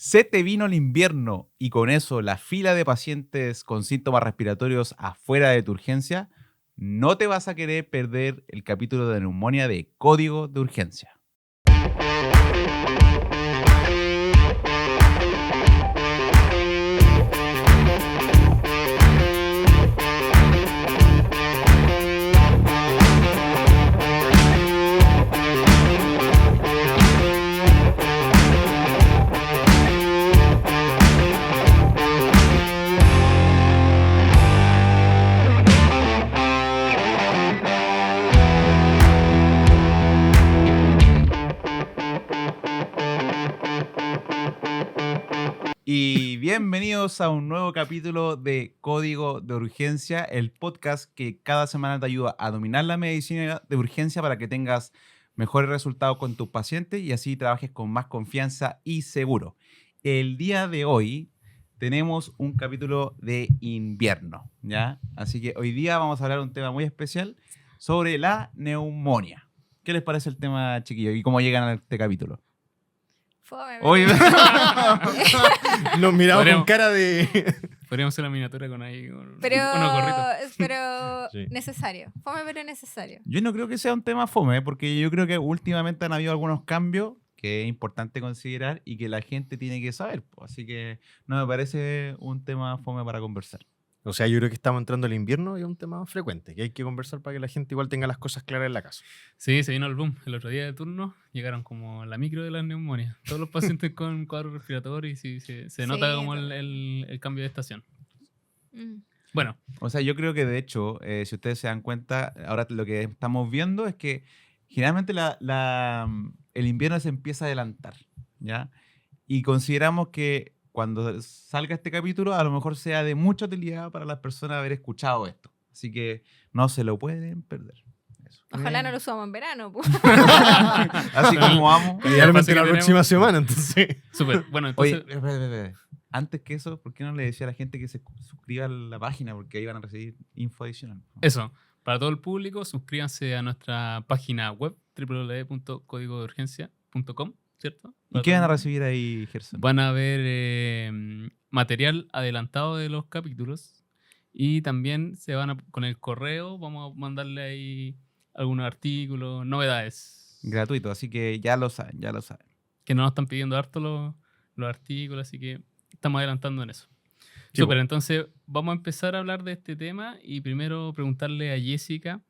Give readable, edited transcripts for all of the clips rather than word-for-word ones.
Se te vino el invierno y con eso la fila de pacientes con síntomas respiratorios afuera de tu urgencia. No te vas a querer perder el capítulo de neumonía de Código de Urgencia. Y bienvenidos a un nuevo capítulo de Código de Urgencia, el podcast que cada semana te ayuda a dominar la medicina de urgencia para que tengas mejores resultados con tus pacientes y así trabajes con más confianza y seguro. El día de hoy tenemos un capítulo de invierno, ¿ya? Así que hoy día vamos a hablar de un tema muy especial sobre la neumonía. ¿Qué les parece el tema, chiquillos? ¿Y cómo llegan a este capítulo? Fome, Oye, Nos miramos Podríamos- con cara de... Podríamos hacer la miniatura con ahí con pero unos gorritos. Sí. necesario. Fome, pero necesario. yo no creo que sea un tema fome, porque yo creo que últimamente han habido algunos cambios que es importante considerar y que la gente tiene que saber. Así que no me parece un tema fome para conversar. O sea, yo creo que estamos entrando al invierno y es un tema frecuente, que hay que conversar para que la gente igual tenga las cosas claras en la casa. Sí, se vino el boom. El otro día de turno llegaron como la micro de las neumonias. Todos los pacientes con cuadros respiratorios y se nota como el cambio de estación. Mm. Bueno, O sea, yo creo que de hecho, si ustedes se dan cuenta, ahora lo que estamos viendo es que generalmente el invierno se empieza a adelantar, ¿ya? Y consideramos que cuando salga este capítulo, a lo mejor sea de mucha utilidad para las personas haber escuchado esto. Así que no se lo pueden perder. Eso. Ojalá no lo usamos en verano. Po. Así como vamos. Idealmente la que próxima tenemos- semana, entonces... súper. Bueno, Oye, entonces, espera. Antes que eso, ¿por qué no le decía a la gente que se suscriba a la página? Porque ahí van a recibir info adicional. eso. Para todo el público, suscríbanse a nuestra página web www.códigodeurgencia.com, ¿cierto? ¿Y Para qué todo van a el mundo. recibir ahí, Gerson? Van a ver material adelantado de los capítulos y también con el correo vamos a mandarle ahí algunos artículos, novedades. Gratuito, así que ya lo saben. Que no nos están pidiendo harto los artículos, así que estamos adelantando en eso. Sí, Súper, entonces vamos a empezar a hablar de este tema y primero preguntarle a Jessica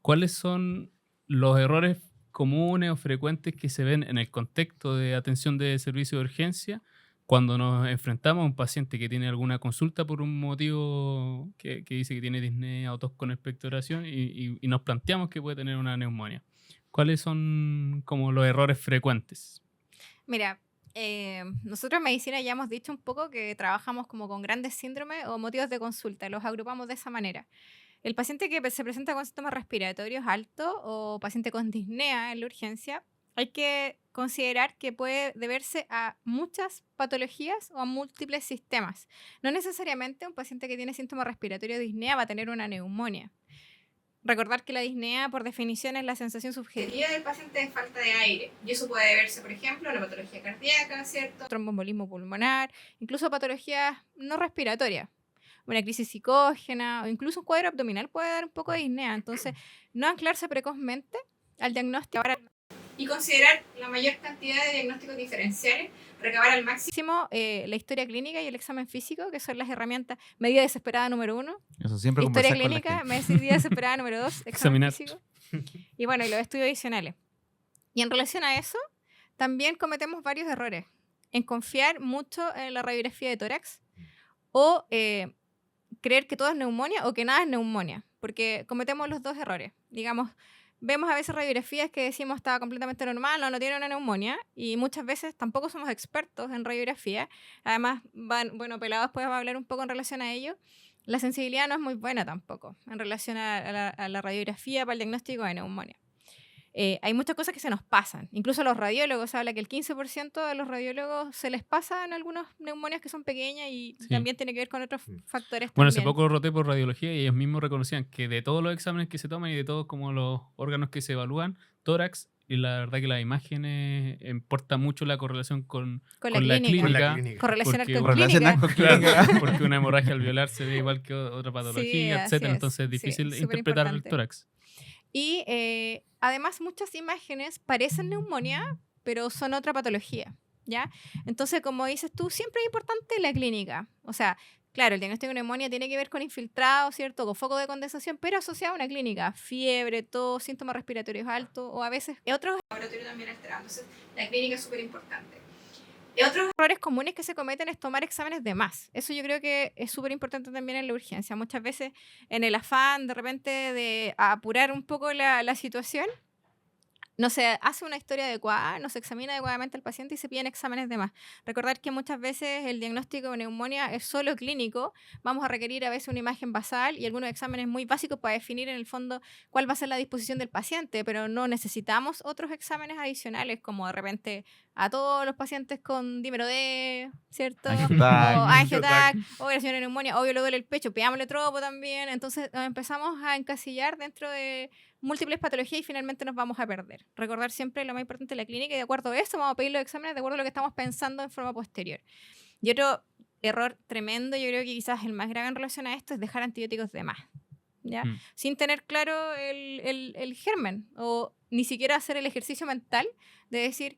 cuáles son los errores comunes o frecuentes que se ven en el contexto de atención de servicio de urgencia cuando nos enfrentamos a un paciente que tiene alguna consulta por un motivo que dice que tiene disnea o tos con expectoración y nos planteamos que puede tener una neumonía. ¿Cuáles son como los errores frecuentes? Mira, nosotros en medicina ya hemos dicho un poco que trabajamos como con grandes síndromes o motivos de consulta. Los agrupamos de esa manera. El paciente que se presenta con síntomas respiratorios altos o paciente con disnea en la urgencia, hay que considerar que puede deberse a muchas patologías o a múltiples sistemas. No necesariamente un paciente que tiene síntomas respiratorios de disnea va a tener una neumonía. Recordar que la disnea, por definición, es la sensación subjetiva del paciente de falta de aire. Y eso puede deberse, por ejemplo, a una patología cardíaca, ¿cierto? Tromboembolismo pulmonar, incluso patologías no respiratorias. Una crisis psicógena o incluso un cuadro abdominal puede dar un poco de disnea. Entonces, no anclarse precozmente al diagnóstico y considerar la mayor cantidad de diagnósticos diferenciales, recabar al máximo la historia clínica y el examen físico, que son las herramientas. Medida desesperada número 1, Eso siempre historia conversar con la clínica, gente. medida desesperada número 2, examen Examinar. físico. Y bueno, y los estudios adicionales. Y en relación a eso, también cometemos varios errores. En confiar mucho en la radiografía de tórax o creer que todo es neumonía o que nada es neumonía, porque cometemos los dos errores. Digamos, vemos a veces radiografías que decimos estaba completamente normal, no tiene una neumonía, y muchas veces tampoco somos expertos en radiografía. Además, Pelados puede hablar un poco en relación a ello. La sensibilidad no es muy buena tampoco en relación a la radiografía para el diagnóstico de neumonía. Hay muchas cosas que se nos pasan. Incluso los radiólogos, habla que el 15% de los radiólogos se les pasan algunas neumonias que son pequeñas y Sí. también tiene que ver con otros factores Bueno, hace también. poco roté por radiología y ellos mismos reconocían que de todos los exámenes que se toman y de todos como los órganos que se evalúan, tórax y la verdad que las imágenes importa mucho la correlación con Con la la clínica. Con la clínica. clínica. Correlacionar Porque- con Correlacionar clínica. con Claro, clínica. porque una hemorragia alveolar se ve igual que otra patología, así etcétera. es. Entonces es Sí, difícil súper interpretar el importante. tórax. Y además muchas imágenes parecen neumonía, pero son otra patología, ¿ya? Entonces, como dices tú, siempre es importante la clínica. O sea, claro, el diagnóstico de neumonía tiene que ver con infiltrado, ¿cierto? Con foco de condensación, pero asociado a una clínica. Fiebre, tos, síntomas respiratorios altos o a veces otros laboratorios también alterados. Entonces, la clínica es súper importante. Y otros errores comunes que se cometen es tomar exámenes de más. Eso yo creo que es súper importante también en la urgencia. Muchas veces en el afán de repente de apurar un poco la situación, no se hace una historia adecuada, no se examina adecuadamente al paciente y se piden exámenes de más. Recordar que muchas veces el diagnóstico de neumonía es solo clínico, vamos a requerir a veces una imagen basal y algunos exámenes muy básicos para definir en el fondo cuál va a ser la disposición del paciente, pero no necesitamos otros exámenes adicionales como de repente a todos los pacientes con dímero D, ¿cierto? Angiotac. O angiotac, o la señora neumonía, obvio le duele el pecho, pidámosle tropo también. Entonces nos empezamos a encasillar dentro de múltiples patologías y finalmente nos vamos a perder. Recordar siempre lo más importante de la clínica y de acuerdo a eso vamos a pedir los exámenes de acuerdo a lo que estamos pensando en forma posterior. Y otro error tremendo, yo creo que quizás el más grave en relación a esto es dejar antibióticos de más, ¿ya? Mm. Sin tener claro el germen o ni siquiera hacer el ejercicio mental de decir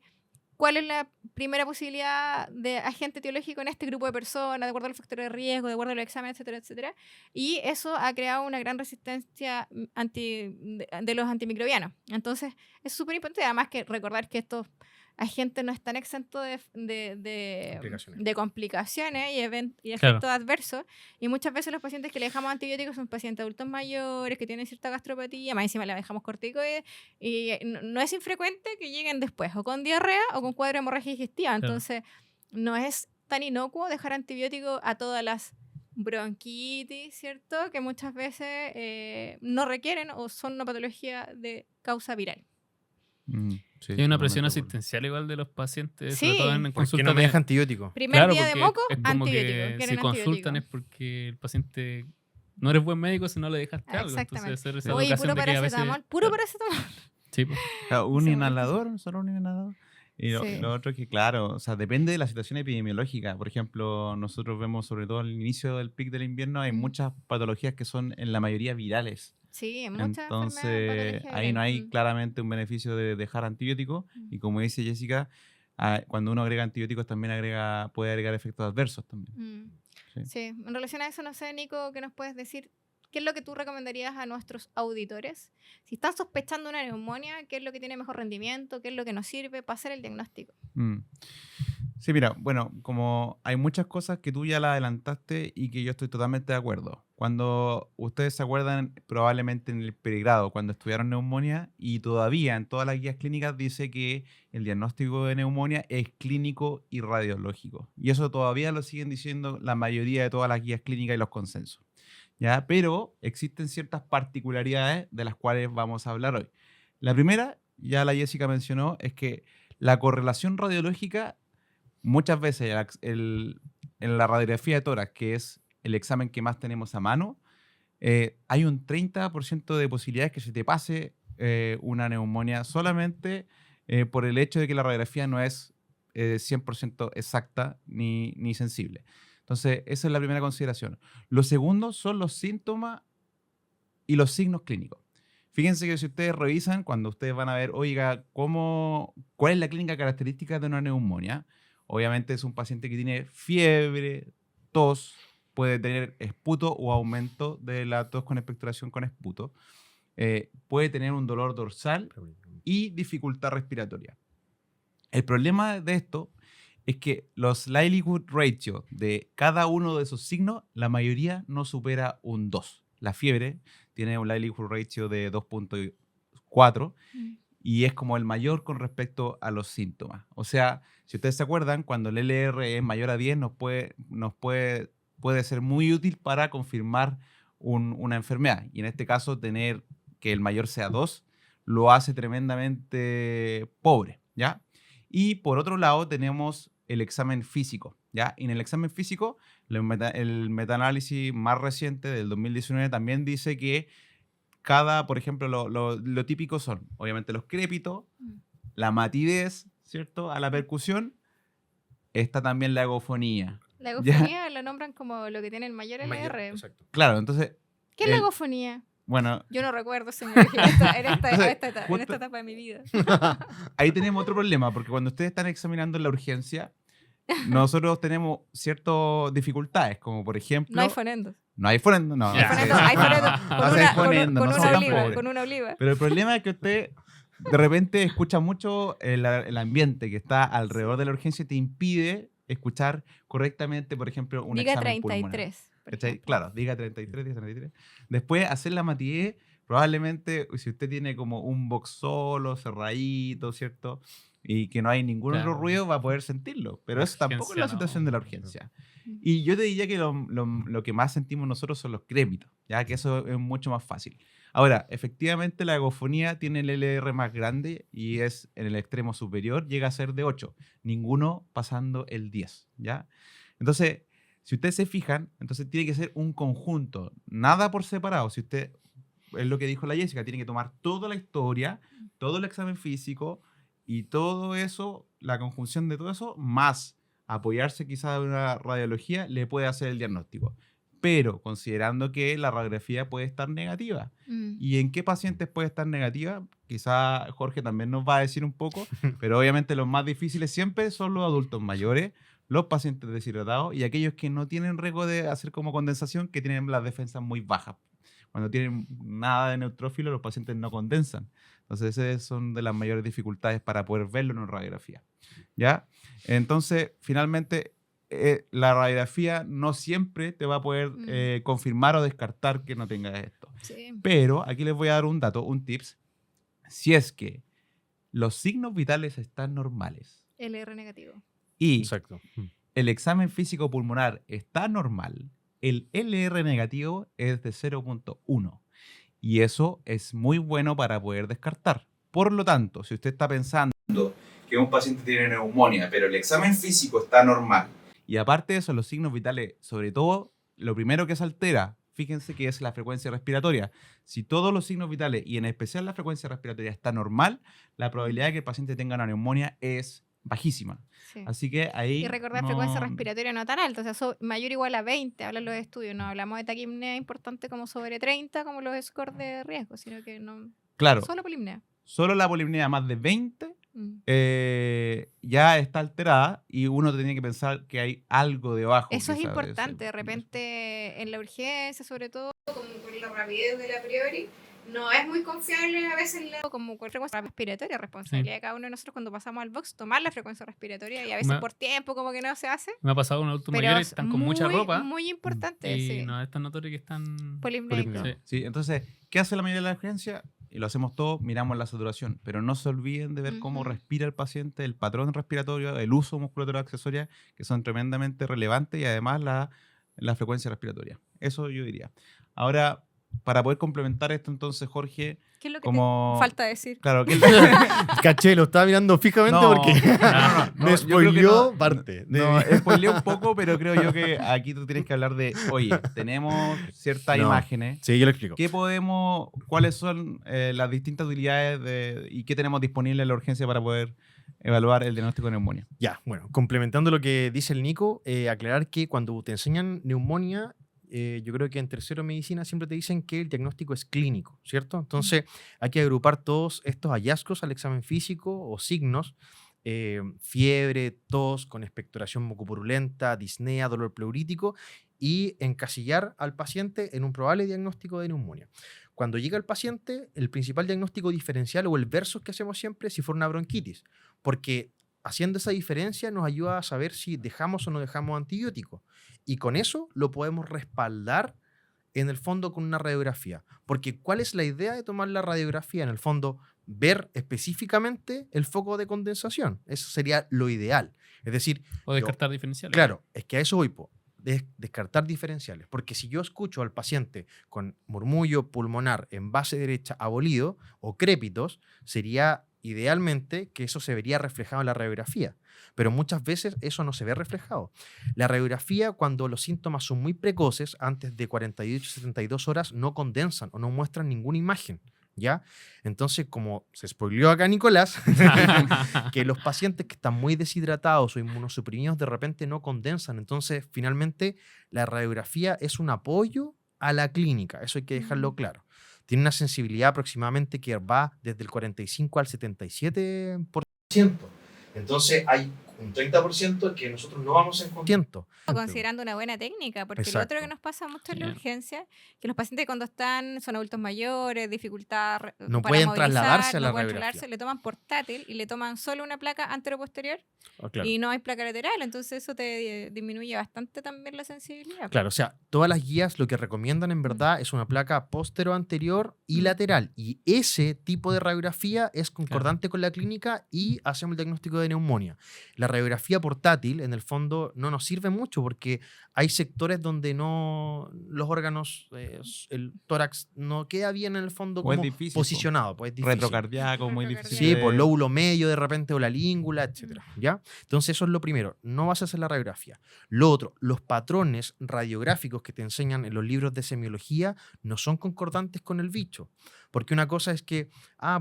cuál es la primera posibilidad de agente etiológico en este grupo de personas, de acuerdo a los factores de riesgo, de acuerdo a los exámenes, etcétera, etcétera. Y eso ha creado una gran resistencia de los antimicrobianos. Entonces, es súper importante, además que recordar que estos agentes no están exentos Complicaciones. de complicaciones y efectos Claro. adversos. Y muchas veces los pacientes que le dejamos antibióticos son pacientes adultos mayores, que tienen cierta gastropatía, más encima le dejamos corticoides, y no es infrecuente que lleguen después o con diarrea o con cuadro de hemorragia digestiva. Claro. Entonces, no es tan inocuo dejar antibióticos a todas las bronquitis, ¿cierto? Que muchas veces no requieren o son una patología de causa viral. Sí, Hay una presión totalmente de acuerdo. asistencial igual de los pacientes, Sí. sobre todo en ¿Por qué consultas no me de- deja antibiótico? Primer Claro, día de porque moco, es como antibiótico. que quieren si consultan es antibiótico. porque el paciente no eres buen médico si no le dejaste algo. Exactamente. Entonces hacer esa Sí. Oye, educación puro de que a veces... paracetamol, puro Claro. paracetamol. Sí, pues. O sea, un Sí, inhalador, solo un inhalador. Y Sí. lo otro es que, claro, o sea, depende de la situación epidemiológica. Por ejemplo, nosotros vemos, sobre todo al inicio del pic del invierno, hay Mm. muchas patologías que son en la mayoría virales. Sí, en muchas Entonces, enfermedades, ahí no hay viral. claramente un beneficio de dejar antibióticos. Mm. Y como dice Jessica, cuando uno agrega antibióticos también puede agregar efectos adversos también. Mm. Sí. Sí, en relación a eso, no sé, Nico, ¿qué nos puedes decir? ¿Qué es lo que tú recomendarías a nuestros auditores? Si están sospechando una neumonía, ¿qué es lo que tiene mejor rendimiento? ¿Qué es lo que nos sirve para hacer el diagnóstico? Sí, mira, bueno, como hay muchas cosas que tú ya las adelantaste y que yo estoy totalmente de acuerdo. Cuando ustedes se acuerdan, probablemente en el pregrado, cuando estudiaron neumonía, y todavía en todas las guías clínicas dice que el diagnóstico de neumonía es clínico y radiológico. Y eso todavía lo siguen diciendo la mayoría de todas las guías clínicas y los consensos. ¿Ya? Pero existen ciertas particularidades de las cuales vamos a hablar hoy. La primera, ya la Jessica mencionó, es que la correlación radiológica muchas veces en la radiografía de tórax, que es el examen que más tenemos a mano, hay un 30% de posibilidades que se te pase una neumonía solamente por el hecho de que la radiografía no es 100% exacta ni sensible. Entonces, esa es la primera consideración. Lo segundo son los síntomas y los signos clínicos. Fíjense que si ustedes revisan, cuando ustedes van a ver, oiga, ¿cuál es la clínica característica de una neumonía? Obviamente es un paciente que tiene fiebre, tos, puede tener esputo o aumento de la tos con expectoración con esputo, puede tener un dolor dorsal y dificultad respiratoria. El problema de esto es que los likelihood ratio de cada uno de esos signos, la mayoría no supera un 2. La fiebre tiene un likelihood ratio de 2.4 y es como el mayor con respecto a los síntomas. O sea, si ustedes se acuerdan, cuando el LR es mayor a 10 puede ser muy útil para confirmar una enfermedad. Y en este caso, tener que el mayor sea 2 lo hace tremendamente pobre, ¿ya? Y por otro lado tenemos el examen físico, ¿ya? Y en el examen físico, el metaanálisis más reciente del 2019 también dice que por ejemplo, lo típico son, obviamente, los crépitos, Mm. la matidez, ¿cierto? A la percusión, está también la agofonía. La ¿Ya? egofonía lo nombran como lo que tiene el mayor Mayor, LR. exacto. Claro, entonces, ¿Qué es la el- egofonía? bueno, Yo no recuerdo, señor, en esta Justo- etapa de mi vida. ahí tenemos otro problema, porque cuando ustedes están examinando en la urgencia, nosotros tenemos ciertas dificultades, como por ejemplo... No hay fonendos. No hay fonendo, no. Ya. Hay fonendos No con seas una, con, fonendo, con no una somos tan oliva, pobres. con una oliva. Pero el problema es que usted de repente escucha mucho el ambiente que está alrededor de la urgencia y te impide escuchar correctamente, por ejemplo, un Diga examen pulmonar. 33. por ¿Cachai? ejemplo. Claro, diga 33, diga 33. Después, hacer la matidez, probablemente, si usted tiene como un box solo, cerradito, ¿cierto? Y que no hay ningún otro Claro. ruido, va a poder sentirlo. Pero La eso tampoco es la urgencia, situación no. de la urgencia. Mm. Y yo te diría que lo que más sentimos nosotros son los crépitos, ya que eso es mucho más fácil. Ahora, efectivamente la agofonía tiene el LR más grande y es en el extremo superior, llega a ser de 8, ninguno pasando el 10, ¿ya? Entonces, si ustedes se fijan, entonces tiene que ser un conjunto, nada por separado. Si usted, es lo que dijo la Jessica, tiene que tomar toda la historia, todo el examen físico y todo eso, la conjunción de todo eso, más apoyarse quizás en una radiología, le puede hacer el diagnóstico. Pero considerando que la radiografía puede estar negativa. Mm. ¿Y en qué pacientes puede estar negativa? Quizá Jorge también nos va a decir un poco, pero obviamente los más difíciles siempre son los adultos mayores, los pacientes deshidratados y aquellos que no tienen riesgo de hacer como condensación, que tienen las defensas muy bajas. Cuando tienen nada de neutrófilo, los pacientes no condensan. Entonces, esas son de las mayores dificultades para poder verlo en una radiografía. ¿Ya? Entonces, finalmente, la radiografía no siempre te va a poder confirmar o descartar que no tengas esto. Sí. Pero aquí les voy a dar un dato, un tips. Si es que los signos vitales están normales LR negativo. y Exacto. el examen físico pulmonar está normal, el LR negativo es de 0.1. Y eso es muy bueno para poder descartar. Por lo tanto, si usted está pensando que un paciente tiene neumonía, pero el examen físico está normal, y aparte de eso, los signos vitales, sobre todo, lo primero que se altera, fíjense que es la frecuencia respiratoria. Si todos los signos vitales, y en especial la frecuencia respiratoria, está normal, la probabilidad de que el paciente tenga una neumonía es bajísima. Sí. Así que ahí... Y recordar frecuencia respiratoria no tan alta, o sea, mayor o igual a 20, hablan los estudios. No hablamos de taquipnea importante como sobre 30, como los scores de riesgo, sino que no. Claro, Solo polipnea. solo la polipnea más de 20 Mm. ya está alterada y uno tiene que pensar que hay algo debajo. Eso es quizás, de importante. ese- De repente, en la urgencia, sobre todo, como con la rapidez de la priori, no es muy confiable a veces como con frecuencia respiratoria. Responsabilidad de cada uno de nosotros cuando pasamos al box, tomar la frecuencia respiratoria y a veces Me- por tiempo como que no se hace. Me ha pasado un adulto Pero mayor y es están con mucha ropa muy importante. y Sí. no es tan notorio que están... Polipneico. Polipnea. Sí. Sí, entonces, ¿qué hace la mayoría de la urgencia? Y lo hacemos todos, miramos la saturación, pero no se olviden de ver cómo Ujú. respira el paciente, el patrón respiratorio, el uso de musculatura accesoria, que son tremendamente relevantes, y además la frecuencia respiratoria. Eso yo diría. Ahora, para poder complementar esto, entonces, Jorge, ¿Qué es lo que como... te falta decir? Claro, que Caché, lo estaba mirando fijamente No, porque no, me yo creo que spoileó no, parte. No, spoileé un poco, pero creo yo que aquí tú tienes que hablar de, oye, tenemos ciertas No. imágenes. Sí, yo lo explico. ¿Cuáles son las distintas utilidades y qué tenemos disponible en la urgencia para poder evaluar el diagnóstico de neumonía? Ya, bueno, complementando lo que dice el Nico, aclarar que cuando te enseñan neumonía, yo creo que en tercero de medicina siempre te dicen que el diagnóstico es clínico, ¿cierto? Entonces hay que agrupar todos estos hallazgos al examen físico o signos, fiebre, tos con expectoración mucopurulenta, disnea, dolor pleurítico, y encasillar al paciente en un probable diagnóstico de neumonía. Cuando llega el paciente, el principal diagnóstico diferencial o el versus que hacemos siempre es si fuera una bronquitis, porque haciendo esa diferencia nos ayuda a saber si dejamos o no dejamos antibióticos. Y con eso lo podemos respaldar en el fondo con una radiografía. Porque ¿cuál es la idea de tomar la radiografía? En el fondo, ver específicamente el foco de condensación. Eso sería lo ideal. Es decir, O descartar diferenciales. claro, es que a eso voy, descartar diferenciales. Porque si yo escucho al paciente con murmullo pulmonar en base derecha abolido o crépitos, sería idealmente que eso se vería reflejado en la radiografía, pero muchas veces eso no se ve reflejado. La radiografía, cuando los síntomas son muy precoces, antes de 48 a 72 horas, no condensan o no muestran ninguna imagen, ¿ya? Entonces, como se spoileó acá Nicolás, que los pacientes que están muy deshidratados o inmunosuprimidos de repente no condensan. Entonces, finalmente, la radiografía es un apoyo a la clínica, eso hay que dejarlo claro. Tiene una sensibilidad aproximadamente que va desde el 45 al 77%. Entonces hay un 30% que nosotros no vamos en contento. Considerando una buena técnica, porque lo otro que nos pasa mucho en la Sí. urgencia, que los pacientes cuando son adultos mayores, dificultad No para pueden movilizar, trasladarse a la no pueden radiografía. trasladarse, le toman portátil y le toman solo una placa anteroposterior Claro. y no hay placa lateral, entonces eso te disminuye bastante también la sensibilidad. Claro, o sea, todas las guías lo que recomiendan en verdad es una placa postero-anterior y lateral. Y ese tipo de radiografía es concordante con la clínica y hacemos el diagnóstico de neumonía. La radiografía portátil, en el fondo, no nos sirve mucho porque hay sectores donde no los órganos, el tórax no queda bien en el fondo O es como difícil, posicionado. Pues es difícil. Retrocardíaco, muy difícil. Sí, de- por lóbulo medio de repente o la língula, etcétera, ¿ya? Entonces eso es lo primero, no vas a hacer la radiografía. Lo otro, los patrones radiográficos que te enseñan en los libros de semiología no son concordantes con el bicho. Porque una cosa es que,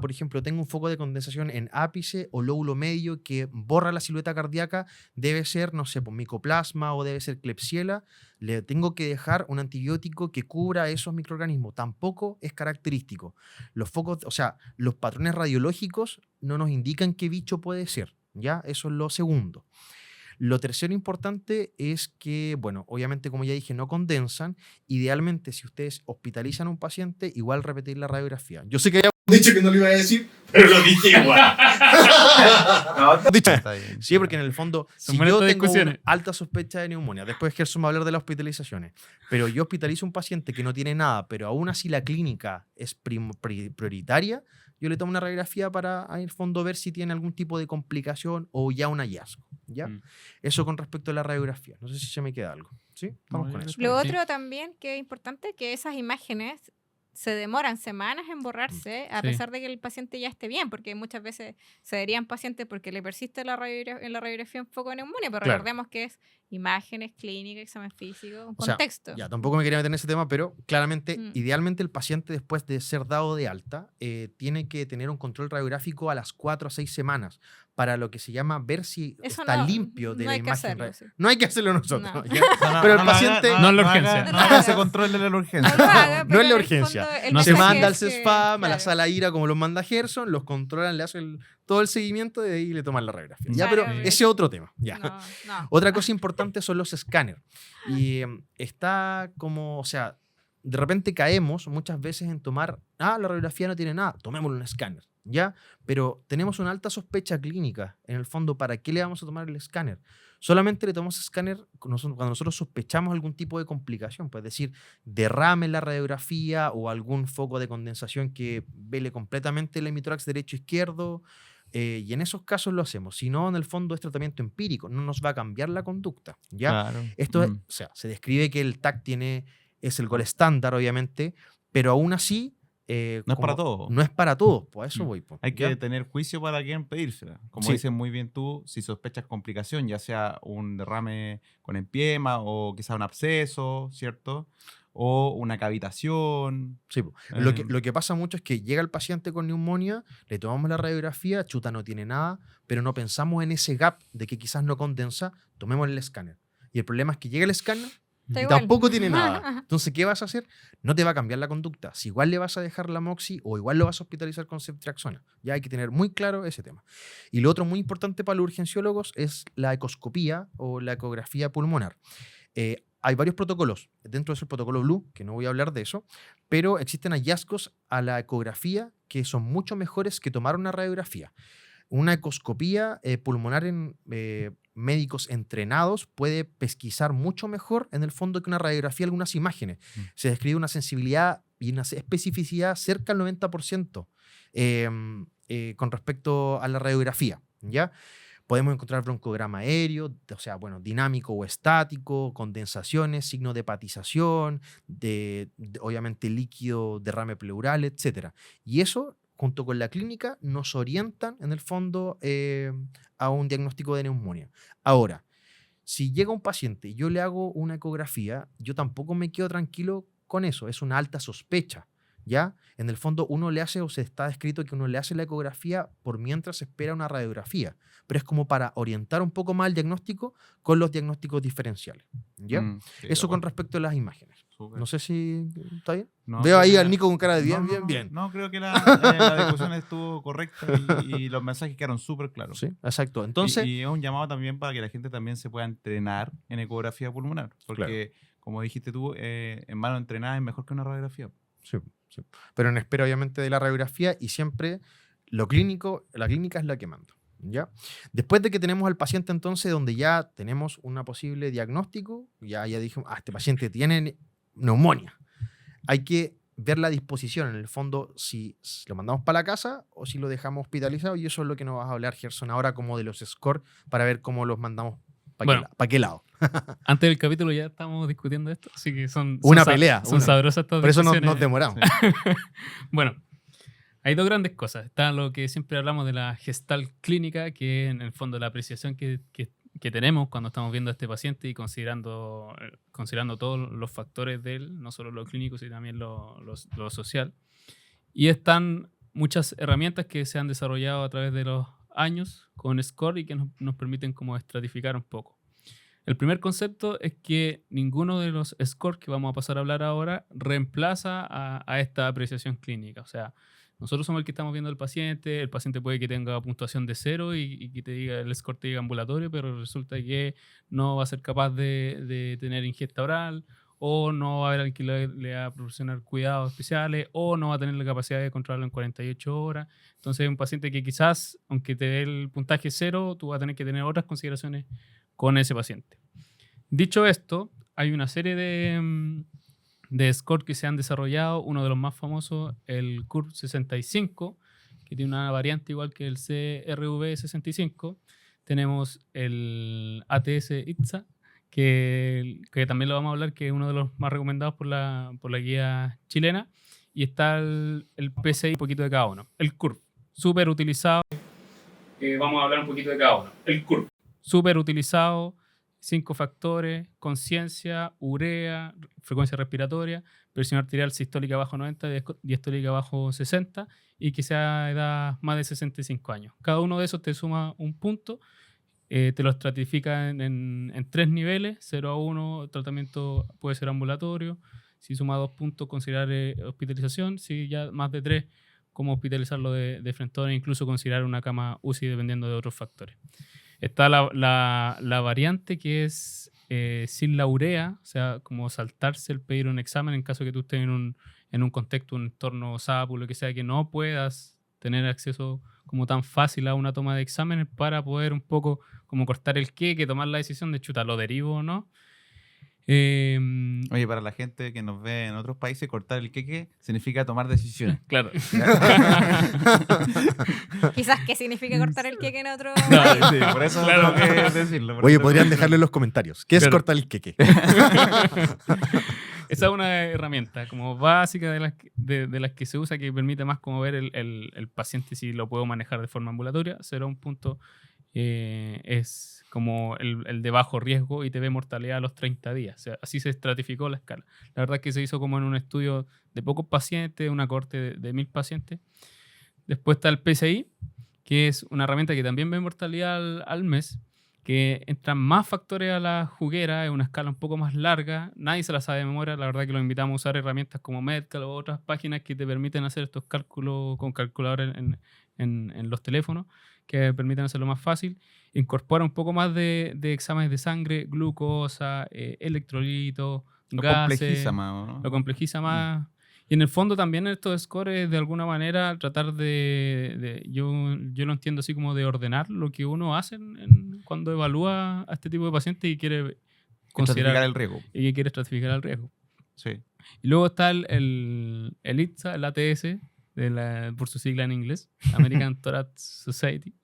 por ejemplo, tengo un foco de condensación en ápice o lóbulo medio que borra la silueta cardíaca, debe ser, no sé, pues, micoplasma o debe ser Klebsiella, le tengo que dejar un antibiótico que cubra esos microorganismos. Tampoco es característico. Los focos, o sea, los patrones radiológicos no nos indican qué bicho puede ser, ¿ya? Eso es lo segundo. Lo tercero importante es que, bueno, obviamente como ya dije, no condensan. Idealmente, si ustedes hospitalizan a un paciente, igual repetir la radiografía. Yo sé que habíamos dicho que no lo iba a decir, pero lo dije igual. Está bien. Sí, porque en el fondo, Son si buenas yo estas tengo discusiones. una alta sospecha de neumonía, después Gerson va a hablar de las hospitalizaciones, pero yo hospitalizo a un paciente que no tiene nada, pero aún así la clínica es prioritaria, yo le tomo una radiografía para, en el fondo, ver si tiene algún tipo de complicación o ya un hallazgo, ¿ya? Mm. Eso con respecto a la radiografía. No sé si se me queda algo, ¿sí? Estamos No, con yo eso. creo Lo Sí. otro también que es importante, que esas imágenes se demoran semanas en borrarse, a Sí. pesar de que el paciente ya esté bien, porque muchas veces se verían pacientes porque le persiste en la radiografía un foco de neumonía, pero Claro. recordemos que es imágenes, clínica, examen físico, un O sea, contexto. ya, tampoco me quería meter en ese tema, pero claramente, Mm. idealmente el paciente después de ser dado de alta tiene que tener un control radiográfico a las 4 a 6 semanas para lo que se llama ver si Eso está no- limpio de no la hay que imagen. hacerlo, sí. No hay que hacerlo nosotros. No. ¿ya? No, Pero el no paciente no es la haga- urgencia. No No haga lo ese haga. control de la No urgencia. lo haga, No pero es la en el urgencia. fondo el No se mensaje manda al es que- CESFAM, a la claro. sala IRA como los manda Gerson, los controlan, le hacen todo el seguimiento y ahí le toman la radiografía. Ya, Claro, pero sí. ese es otro tema. Ya. No, no. Otra cosa importante son los escáneres. Y está como, o sea, de repente caemos muchas veces en tomar, la radiografía no tiene nada, tomémosle un escáner, ¿ya? Pero tenemos una alta sospecha clínica. En el fondo, ¿para qué le vamos a tomar el escáner? Solamente le tomamos escáner cuando nosotros sospechamos algún tipo de complicación, pues es decir, derrame en la radiografía o algún foco de condensación que vele completamente el hemitórax derecho-izquierdo. Y en esos casos lo hacemos. Si no, en el fondo es tratamiento empírico, no nos va a cambiar la conducta, ¿ya? Claro. Esto es, Mm. o sea, se describe que el TAC es el gol estándar, obviamente, pero aún así... No es para todos. No es para todos, pues a eso Mm. voy. Pues, Hay ¿ya? que tener juicio para quien pedírsela. Como Sí. dices muy bien tú, si sospechas complicación, ya sea un derrame con empiema o quizá un absceso, ¿cierto? O una cavitación. Sí, po. Eh. Lo que pasa mucho es que llega el paciente con neumonía, le tomamos la radiografía, chuta, no tiene nada, pero no pensamos en ese gap de que quizás no condensa, tomemos el escáner. Y el problema es que llega el escáner Está y igual. tampoco tiene nada. Entonces, ¿qué vas a hacer? No te va a cambiar la conducta. Si igual le vas a dejar la moxi o igual lo vas a hospitalizar con ceftriaxona. Ya hay que tener muy claro ese tema. Y lo otro muy importante para los urgenciólogos es la ecoscopía o la ecografía pulmonar. Hay varios protocolos. Dentro de ese protocolo Blue, que no voy a hablar de eso, pero existen hallazgos a la ecografía que son mucho mejores que tomar una radiografía. Una ecoscopía pulmonar en médicos entrenados puede pesquisar mucho mejor en el fondo que una radiografía algunas imágenes. Mm. Se describe una sensibilidad y una especificidad cerca al 90% con respecto a la radiografía, ¿ya? Podemos encontrar broncograma aéreo, o sea, bueno, dinámico o estático, condensaciones, signo de hepatización, obviamente líquido, derrame pleural, etc. Y eso, junto con la clínica, nos orientan en el fondo a un diagnóstico de neumonía. Ahora, si llega un paciente y yo le hago una ecografía, yo tampoco me quedo tranquilo con eso, es una alta sospecha, ¿ya? En el fondo uno le hace, o se está descrito que uno le hace la ecografía por mientras espera una radiografía, pero es como para orientar un poco más el diagnóstico con los diagnósticos diferenciales, ¿ya? Sí, Eso con bueno, respecto a las imágenes. súper. No sé si está bien. No, Veo creo ahí que al Nico con cara de bien, bien, no, bien. No, creo que la discusión estuvo correcta y los mensajes quedaron súper claros. Sí, exacto. Entonces, Y es un llamado también para que la gente también se pueda entrenar en ecografía pulmonar, porque como dijiste tú, en mano entrenada es mejor que una radiografía. sí, sí. Pero en espera obviamente de la radiografía y siempre lo clínico, la clínica es la que manda. ¿Ya? Después de que tenemos al paciente entonces donde ya tenemos una posible diagnóstico, ya dijimos, este paciente tiene neumonía. Hay que ver la disposición, en el fondo, si lo mandamos para la casa o si lo dejamos hospitalizado, y eso es lo que nos va a hablar Gerson ahora como de los scores para ver cómo los mandamos para qué lado. Antes del capítulo ya estamos discutiendo esto, así que son Una pelea. Son sabrosas estas Por eso nos discusiones. demoramos. Bueno, hay dos grandes cosas. Está lo que siempre hablamos de la gestalt clínica, que es en el fondo la apreciación que tenemos cuando estamos viendo a este paciente y considerando todos los factores de él, no solo lo clínico, sino también lo social. Y están muchas herramientas que se han desarrollado a través de los años con SCORE y que nos permiten como estratificar un poco. El primer concepto es que ninguno de los scores que vamos a pasar a hablar ahora reemplaza a esta apreciación clínica. O sea, nosotros somos el que estamos viendo al paciente. El paciente puede que tenga puntuación de 0 y que te diga, el score te diga ambulatorio, pero resulta que no va a ser capaz de tener ingesta oral, o no va a haber alguien que le va a proporcionar cuidados especiales, o no va a tener la capacidad de controlarlo en 48 horas. Entonces es un paciente que quizás, aunque te dé el puntaje 0, tú vas a tener que tener otras consideraciones con ese paciente. Dicho esto, hay una serie de scores que se han desarrollado. Uno de los más famosos, el CURV-65, que tiene una variante igual que el CRV-65. Tenemos el ATS-ITSA, que también lo vamos a hablar, que es uno de los más recomendados por la guía chilena. Y está el PCI, un poquito de cada uno. El CURV, súper utilizado. Vamos a hablar un poquito de cada uno. El CURV, súper utilizado. 5 factores: conciencia, urea, frecuencia respiratoria, presión arterial sistólica bajo 90, diastólica bajo 60, y que sea edad más de 65 años. Cada uno de esos te suma un punto, te lo estratifica en 3 niveles. 0 a 1, tratamiento puede ser ambulatorio. Si suma 2 puntos, considerar hospitalización. Si ya más de 3, como hospitalizarlo de frente, incluso considerar una cama UCI dependiendo de otros factores. Está la variante que es sin la urea, o sea, como saltarse el pedir un examen en caso de que tú estés en un contexto, un entorno SAPU, lo que sea, que no puedas tener acceso como tan fácil a una toma de exámenes para poder un poco como cortar el que tomar la decisión de chuta, ¿lo derivo o no? Oye, para la gente que nos ve en otros países, cortar el queque significa tomar decisiones. Claro. Quizás qué significa cortar el queque en otro. No, sí, por eso tengo que decirlo. Oye, podrían dejarlo en los comentarios. ¿Qué es Claro. cortar el queque? Esa es una herramienta como básica de las que se usa, que permite más como ver el paciente si lo puedo manejar de forma ambulatoria. 0 a 1 punto es como el de bajo riesgo y te ve mortalidad a los 30 días. O sea, así se estratificó la escala. La verdad es que se hizo como en un estudio de pocos pacientes, una cohorte de 1000 pacientes. Después está el PCI, que es una herramienta que también ve mortalidad al mes, que entran más factores a la juguera, es una escala un poco más larga, nadie se la sabe de memoria. La verdad que los invitamos a usar herramientas como Medcal o otras páginas que te permiten hacer estos cálculos con calculadores en los teléfonos, que permiten hacerlo más fácil. Incorpora un poco más de exámenes de sangre, glucosa, electrolitos, Lo gases. complejiza más, ¿no? Lo complejiza más. Y en el fondo también estos scores, de alguna manera, tratar yo lo entiendo así como de ordenar lo que uno hace cuando evalúa a este tipo de pacientes y quiere considerar Estratificar el riesgo. y que quiere estratificar el riesgo. Sí. Y luego está el ITSA, el ATS, por su sigla en inglés, American Thoracic Society,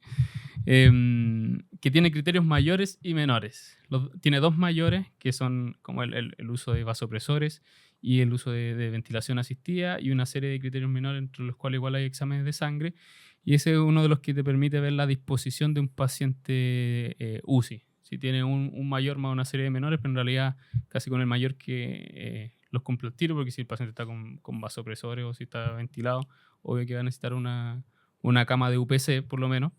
que tiene criterios mayores y menores. Tiene 2 mayores, que son como el uso de vasopresores y el uso de ventilación asistida y una serie de criterios menores, entre los cuales igual hay exámenes de sangre, y ese es uno de los que te permite ver la disposición de un paciente UCI. Si tiene un mayor más una serie de menores, pero en realidad casi con el mayor que los cumple el tiro, porque si el paciente está con vasopresores o si está ventilado, obvio que va a necesitar una cama de UPC por lo menos.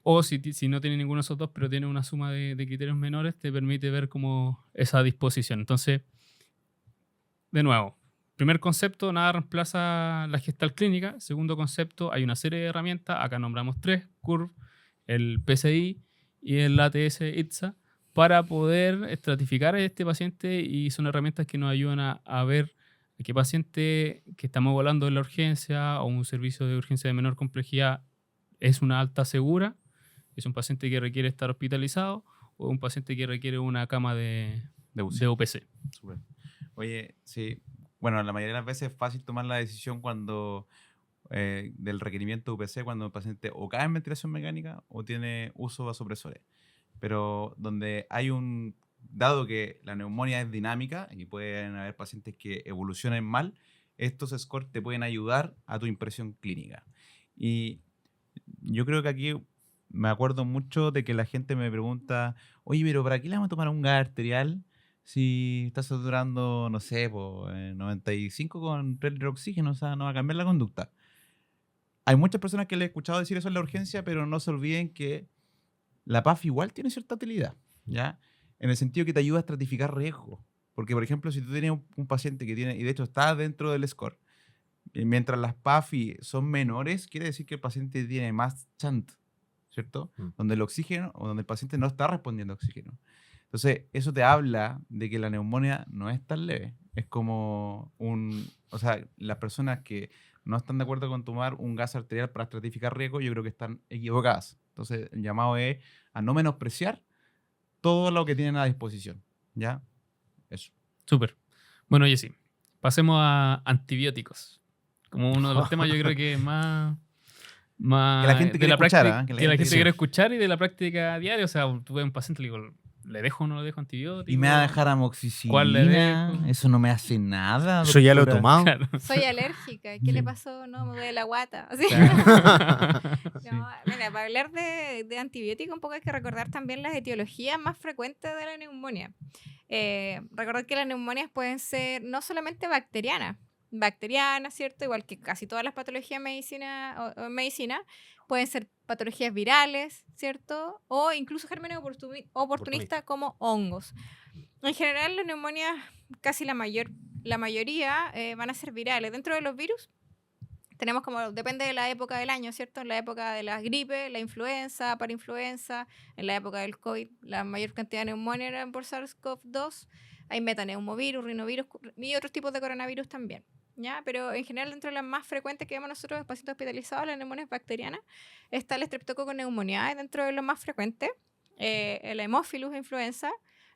O si no tiene ninguno de esos dos, pero tiene una suma de criterios menores, te permite ver como esa disposición. Entonces, de nuevo, primer concepto, nada reemplaza la gestal clínica. Segundo concepto, hay una serie de herramientas, acá nombramos 3, CURV, el PCI y el ATS-ITSA, para poder estratificar a este paciente, y son herramientas que nos ayudan a ver a qué paciente que estamos volando en la urgencia o un servicio de urgencia de menor complejidad es una alta segura, es un paciente que requiere estar hospitalizado o un paciente que requiere una cama de UPC. Súper. Oye, sí, bueno, la mayoría de las veces es fácil tomar la decisión cuando del requerimiento de UPC cuando el paciente o cae en ventilación mecánica o tiene uso de vasopresores. Pero donde hay dado que la neumonía es dinámica y pueden haber pacientes que evolucionen mal, estos scores te pueden ayudar a tu impresión clínica. Y yo creo que aquí me acuerdo mucho de que la gente me pregunta, oye, pero ¿para qué le vamos a tomar un gas arterial si está saturando, no sé, 95 con 3 litros de oxígeno? O sea, no va a cambiar la conducta. Hay muchas personas que le he escuchado decir eso en la urgencia, pero no se olviden que la PAF igual tiene cierta utilidad, ¿ya? En el sentido que te ayuda a estratificar riesgo. Porque, por ejemplo, si tú tienes un paciente que tiene, y de hecho está dentro del score, mientras las PAFI son menores, quiere decir que el paciente tiene más shunt, ¿cierto? Donde el oxígeno, o donde el paciente no está respondiendo a oxígeno. Entonces, eso te habla de que la neumonía no es tan leve. Es como o sea, las personas que no están de acuerdo con tomar un gas arterial para estratificar riesgo, yo creo que están equivocadas. Entonces, el llamado es a no menospreciar todo lo que tienen a disposición, ¿ya? Eso. Súper. Bueno, Jessy, pasemos a antibióticos. Como uno de los temas yo creo que es más que la gente quiere escuchar, que la gente quiere escuchar y de la práctica diaria. O sea, tú ves a un paciente y le digo, ¿le dejo o no le dejo antibiótico? Y me va a dejar amoxicilina. ¿Cuál le dejo? Eso no me hace nada. Eso ya lo he doctora. tomado. Claro. Soy alérgica. ¿Qué le pasó? No, me duele la guata. Así. Sí. No, mira, para hablar de antibióticos, un poco hay que recordar también las etiologías más frecuentes de la neumonía. Recordar que las neumonías pueden ser no solamente bacterianas, ¿cierto? Igual que casi todas las patologías en medicina, pueden ser patologías virales, ¿cierto? O incluso gérmenes oportunistas como hongos. En general, las neumonias, casi la mayoría van a ser virales. Dentro de los virus, tenemos depende de la época del año, ¿cierto? En la época de la gripe, la influenza, parainfluenza, en la época del COVID, la mayor cantidad de neumonía eran por SARS-CoV-2. Hay metaneumovirus, rinovirus y otros tipos de coronavirus también, ¿ya? Pero en general, dentro de las más frecuentes que vemos nosotros en pacientes hospitalizados, las neumonias bacterianas, está el Streptococcus pneumoniae dentro de los más frecuentes, el Haemophilus influenza,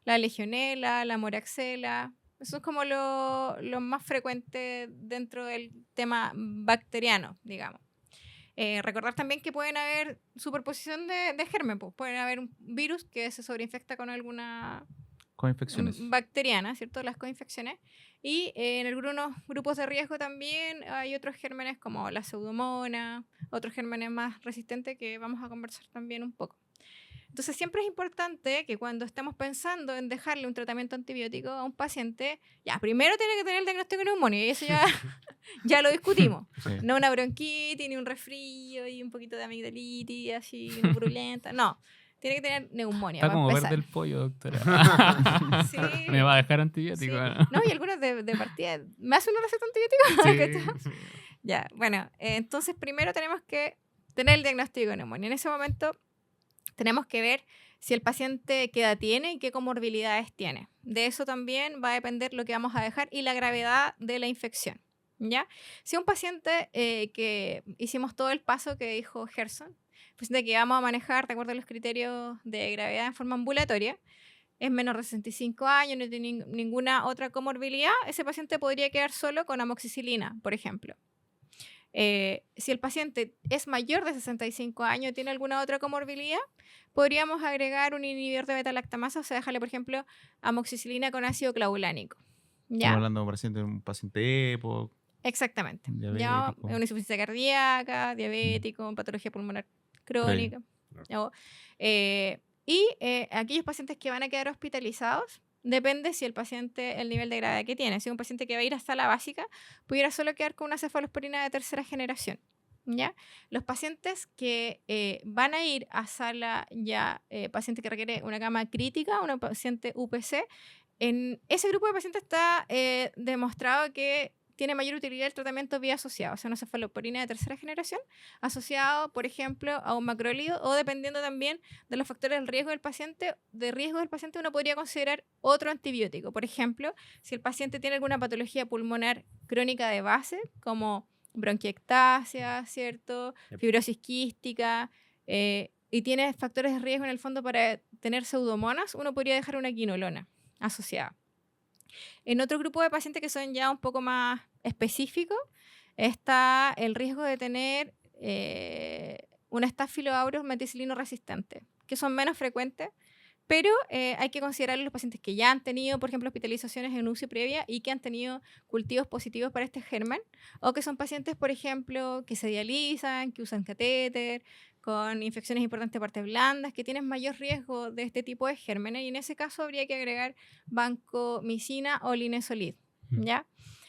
la Legionella, la Moraxella. Eso es como lo más frecuente dentro del tema bacteriano, digamos. Recordar también que pueden haber superposición de germen, pues pueden haber un virus que se sobreinfecta con alguna Coinfecciones. bacteriana, ¿cierto? Las coinfecciones. Y en algunos grupos de riesgo también hay otros gérmenes como la pseudomonas, otros gérmenes más resistentes que vamos a conversar también un poco. Entonces siempre es importante que cuando estemos pensando en dejarle un tratamiento antibiótico a un paciente, ya primero tiene que tener el diagnóstico de neumonía, y eso ya lo discutimos. Sí. No una bronquitis, ni un resfrío y un poquito de amigdalitis, así, una purulenta. No, tiene que tener neumonía. Está para como empezar. verde el pollo, doctora. Sí. Me va a dejar Sí. antibiótico. No, y algunos de partida. ¿Me hace una receta antibiótica? Sí. Ya, bueno, entonces primero tenemos que tener el diagnóstico de neumonía. En ese momento tenemos que ver si el paciente qué edad tiene y qué comorbilidades tiene. De eso también va a depender lo que vamos a dejar y la gravedad de la infección, ¿ya? Si un paciente que hicimos todo el paso que dijo Gerson, paciente que vamos a manejar de acuerdo a los criterios de gravedad en forma ambulatoria, es menor de 65 años, no tiene ninguna otra comorbilidad, ese paciente podría quedar solo con amoxicilina, por ejemplo. Si el paciente es mayor de 65 años y tiene alguna otra comorbilidad, podríamos agregar un inhibidor de beta-lactamasa, o sea, dejarle, por ejemplo, amoxicilina con ácido clavulánico, Estamos ¿Ya? hablando de un paciente EPOC, Exactamente. Ya, diabético. una insuficiencia cardíaca, diabético, patología pulmonar crónica. ¿ya? Aquellos pacientes que van a quedar hospitalizados, depende si el paciente, el nivel de gravedad que tiene. Si es un paciente que va a ir a sala básica, pudiera solo quedar con una cefalosporina de tercera generación. ¿Ya? Los pacientes que van a ir a sala ya, paciente que requiere una cama crítica, una paciente UPC, en ese grupo de pacientes está demostrado que tiene mayor utilidad el tratamiento vía asociado, o sea, una cefalosporina de tercera generación, asociado, por ejemplo, a un macrólido, o dependiendo también de los factores del riesgo del paciente, uno podría considerar otro antibiótico. Por ejemplo, si el paciente tiene alguna patología pulmonar crónica de base, como bronquiectasia, ¿cierto? Fibrosis quística, y tiene factores de riesgo en el fondo para tener pseudomonas, uno podría dejar una quinolona asociada. En otro grupo de pacientes que son ya un poco más específicos, está el riesgo de tener un Staphylo aureus meticilino resistente, que son menos frecuentes, pero hay que considerar los pacientes que ya han tenido, por ejemplo, hospitalizaciones en UCI previa y que han tenido cultivos positivos para este germen, o que son pacientes, por ejemplo, que se dializan, que usan catéter, con infecciones importantes de partes blandas, que tienen mayor riesgo de este tipo de gérmenes, y en ese caso habría que agregar vancomicina o linezolid, ¿ya?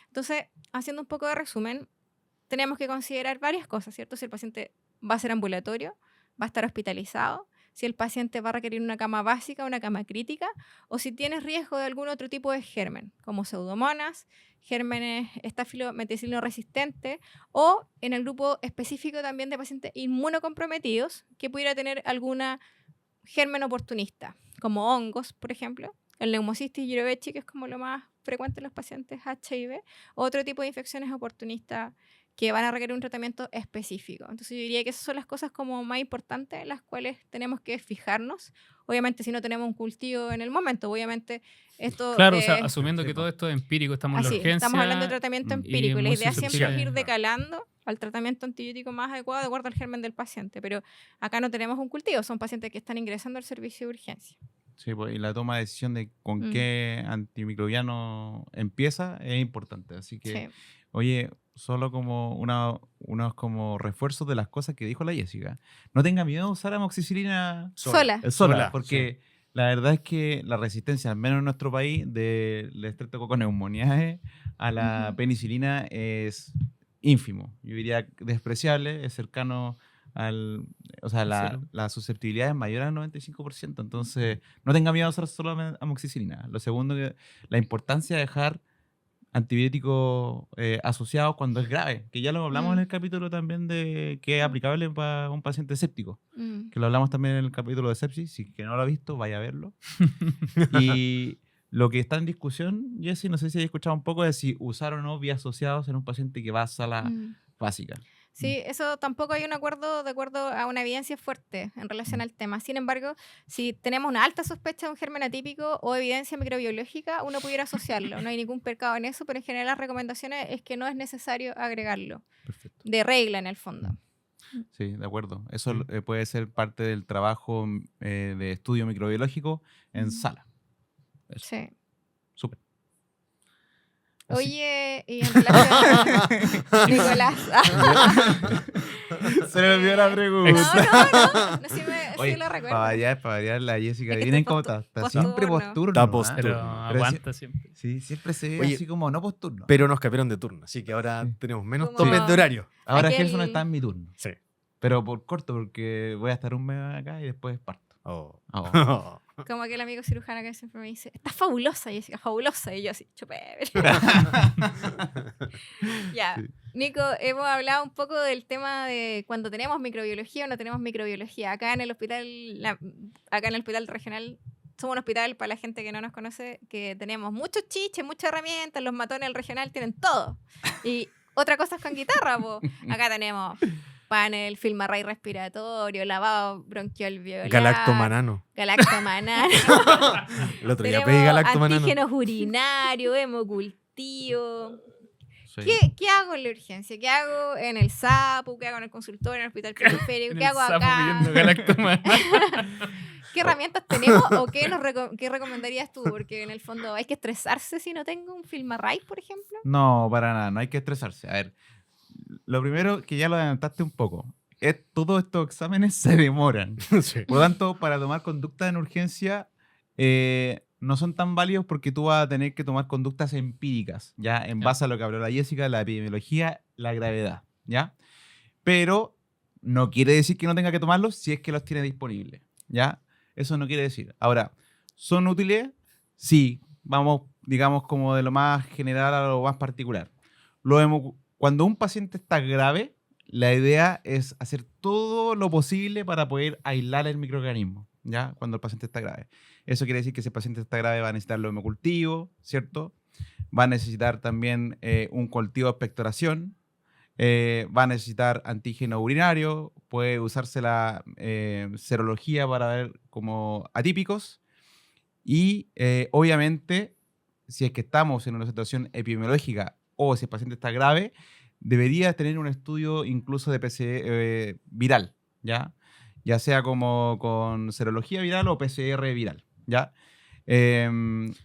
Entonces, haciendo un poco de resumen, tenemos que considerar varias cosas, ¿cierto? Si el paciente va a ser ambulatorio, va a estar hospitalizado, si el paciente va a requerir una cama básica, una cama crítica, o si tiene riesgo de algún otro tipo de germen, como pseudomonas, gérmenes Staphylo meticilino resistente, o en el grupo específico también de pacientes inmunocomprometidos que pudiera tener alguna germen oportunista, como hongos, por ejemplo, el Pneumocystis jirovecii, que es como lo más frecuente en los pacientes HIV, o otro tipo de infecciones oportunistas que van a requerir un tratamiento específico. Entonces yo diría que esas son las cosas como más importantes en las cuales tenemos que fijarnos. Obviamente si no tenemos un cultivo en el momento, obviamente esto... Claro, o sea, asumiendo que todo esto es empírico, estamos en la así, urgencia. estamos hablando de tratamiento empírico y la muy idea siempre es susceptible. ir decalando al tratamiento antibiótico más adecuado de acuerdo al germen del paciente, pero acá no tenemos un cultivo, son pacientes que están ingresando al servicio de urgencia. Sí, pues, y la toma de decisión de con qué antimicrobiano empieza es importante. Así que, Sí. oye, solo como unos como refuerzos de las cosas que dijo la Jessica. No tenga miedo de usar amoxicilina Sola. sola, porque la verdad es que la resistencia, al menos en nuestro país, del Streptococcus pneumoniae a la penicilina es ínfimo. Yo diría despreciable, es cercano o sea, la susceptibilidad es mayor al 95%, entonces no tenga miedo a usar solo amoxicilina. Lo segundo, la importancia de dejar antibióticos asociados cuando es grave, que ya lo hablamos en el capítulo también de que es aplicable para un paciente séptico, que lo hablamos también en el capítulo de sepsis, si que no lo ha visto, vaya a verlo. Y lo que está en discusión, Jessy, no sé si has escuchado un poco de si usar o no vías asociados en un paciente que va a sala básica. Sí, eso tampoco hay un acuerdo de acuerdo a una evidencia fuerte en relación al tema. Sin embargo, si tenemos una alta sospecha de un germen atípico o evidencia microbiológica, uno pudiera asociarlo. No hay ningún pecado en eso, pero en general las recomendaciones es que no es necesario agregarlo. Perfecto. De regla, en el fondo. Sí, de acuerdo. Eso puede ser parte del trabajo de estudio microbiológico en sala. Eso. Sí. Súper. Oye, y en relación a Nicolás. Se me olvidó la pregunta. No, sí Oye, lo recuerdo. para variar la Jessica, Es que vienen estoy cómo está. Está posturno. siempre posturno. Está ¿ah? posturno. Pero aguanta siempre. Sí, siempre se ve Oye, así como no posturno. Pero nos cambiaron de turno, así que ahora tenemos menos Como- topes de horario. Ahora aquel- Gerson está en mi turno. Sí. Pero por corto, porque voy a estar un mes acá y después parto. Oh. Oh. Como aquel amigo cirujano que siempre me dice, está fabulosa, Jessica, fabulosa. Y yo así, chupé. Ya, Sí. Nico, hemos hablado un poco del tema de cuando tenemos microbiología o no tenemos microbiología. Acá en el hospital regional, somos un hospital, para la gente que no nos conoce, que tenemos muchos chiches, muchas herramientas, los matones del regional tienen todo. Y otra cosa es con guitarra, po. Acá tenemos panel, film array respiratorio, lavado bronquialveolar, Galactomanano. galactomanano. El otro día Tenemos pedí galactomanano. antígenos urinarios, hemocultivo. ¿Qué hago en la urgencia? ¿Qué hago en el SAPU? ¿Qué hago en el consultorio, en el hospital periférico? En ¿Qué el hago sapo acá? pidiendo galactoma. ¿Qué herramientas tenemos o qué recomendarías tú? Porque en el fondo hay que estresarse si no tengo un FilmaRight, por ejemplo. No, para nada, no hay que estresarse. A ver, lo primero que ya lo adelantaste un poco, es todos estos exámenes se demoran. Sí. Por lo tanto, para tomar conductas en urgencia, no son tan válidos porque tú vas a tener que tomar conductas empíricas, ¿ya? En Ya. base a lo que habló la Jessica, la epidemiología, la gravedad, ¿ya? Pero no quiere decir que no tenga que tomarlos si es que los tiene disponibles, ¿ya? Eso no quiere decir. Ahora, ¿son útiles? Sí. Vamos, digamos, como de lo más general a lo más particular. Cuando un paciente está grave, la idea es hacer todo lo posible para poder aislar el microorganismo, ¿ya? Cuando el paciente está grave. Eso quiere decir que si el paciente está grave va a necesitar los hemocultivos, ¿cierto? Va a necesitar también un cultivo de expectoración, va a necesitar antígeno urinario, puede usarse la serología para ver como atípicos y obviamente si es que estamos en una situación epidemiológica o si el paciente está grave, debería tener un estudio incluso de PCR viral, ¿ya? Ya sea como con serología viral o PCR viral, ¿ya?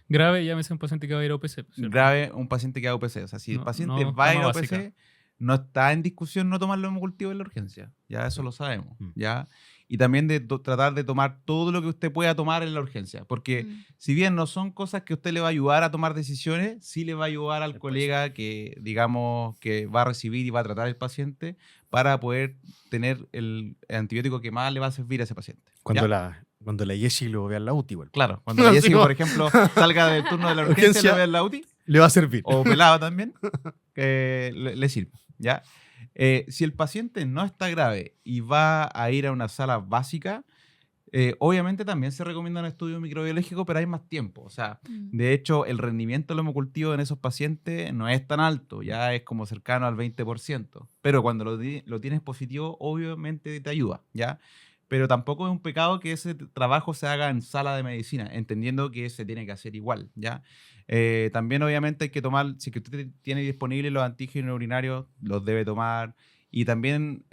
Grave, llámese un paciente que va a ir a OPC. ¿cierto? Grave un paciente que haga OPC. O sea, si el No- paciente no va a ir cama a OPC, básica. no está en discusión no tomar los hemocultivos en la urgencia. Ya eso lo sabemos. Mm. ¿Ya? Y también de tratar de tomar todo lo que usted pueda tomar en la urgencia. Porque Mm. si bien no son cosas que usted le va a ayudar a tomar decisiones, sí le va a ayudar al Después. colega que, digamos, que va a recibir y va a tratar al paciente para poder tener el antibiótico que más le va a servir a ese paciente. Cuando ¿Ya? cuando la Jessie lo vea en la UTI, igual. Claro, cuando la Sí, Jessica, no. por ejemplo, salga del turno de la urgencia, Urgencia. le vea en la UTI, Le va a servir. o pelado también, que le sirve, ¿ya? Si el paciente no está grave y va a ir a una sala básica, obviamente también se recomienda un estudio microbiológico, pero hay más tiempo. O sea, Mm. de hecho, el rendimiento del hemocultivo en esos pacientes no es tan alto, ya es como cercano al 20%. Pero cuando lo tienes positivo, obviamente te ayuda, ¿ya? Pero tampoco es un pecado que ese trabajo se haga en sala de medicina, entendiendo que se tiene que hacer igual, ¿ya? También obviamente hay que tomar, si que usted tiene disponibles los antígenos urinarios, los debe tomar. Y también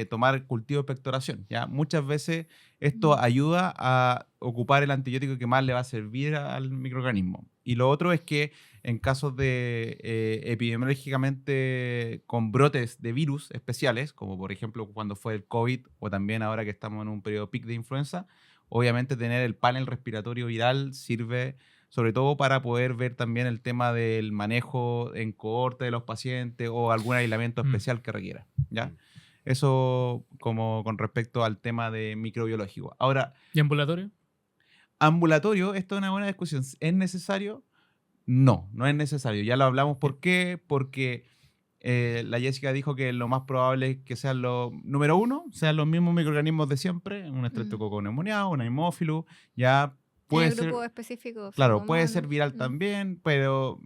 tomar cultivo de expectoración, ¿ya? Muchas veces esto ayuda a ocupar el antibiótico que más le va a servir al microorganismo. Y lo otro es que en casos de epidemiológicamente con brotes de virus especiales, como por ejemplo cuando fue el COVID o también ahora que estamos en un periodo peak de influenza, obviamente tener el panel respiratorio viral sirve sobre todo para poder ver también el tema del manejo en cohorte de los pacientes o algún aislamiento especial que requiera, ¿ya? Eso como con respecto al tema de microbiológico. Ahora, ¿Y ambulatorio? ambulatorio, esto es una buena discusión. ¿Es necesario? No, no es necesario. Ya lo hablamos. ¿Por qué? Porque la Jessica dijo que lo más probable es que sean los, número uno, sean los mismos microorganismos de siempre, un estreptococo neumoniae, un haemophilus, ya puede En el ser... grupo específico. Claro, puede pseudomonas. ser viral Mm. también, pero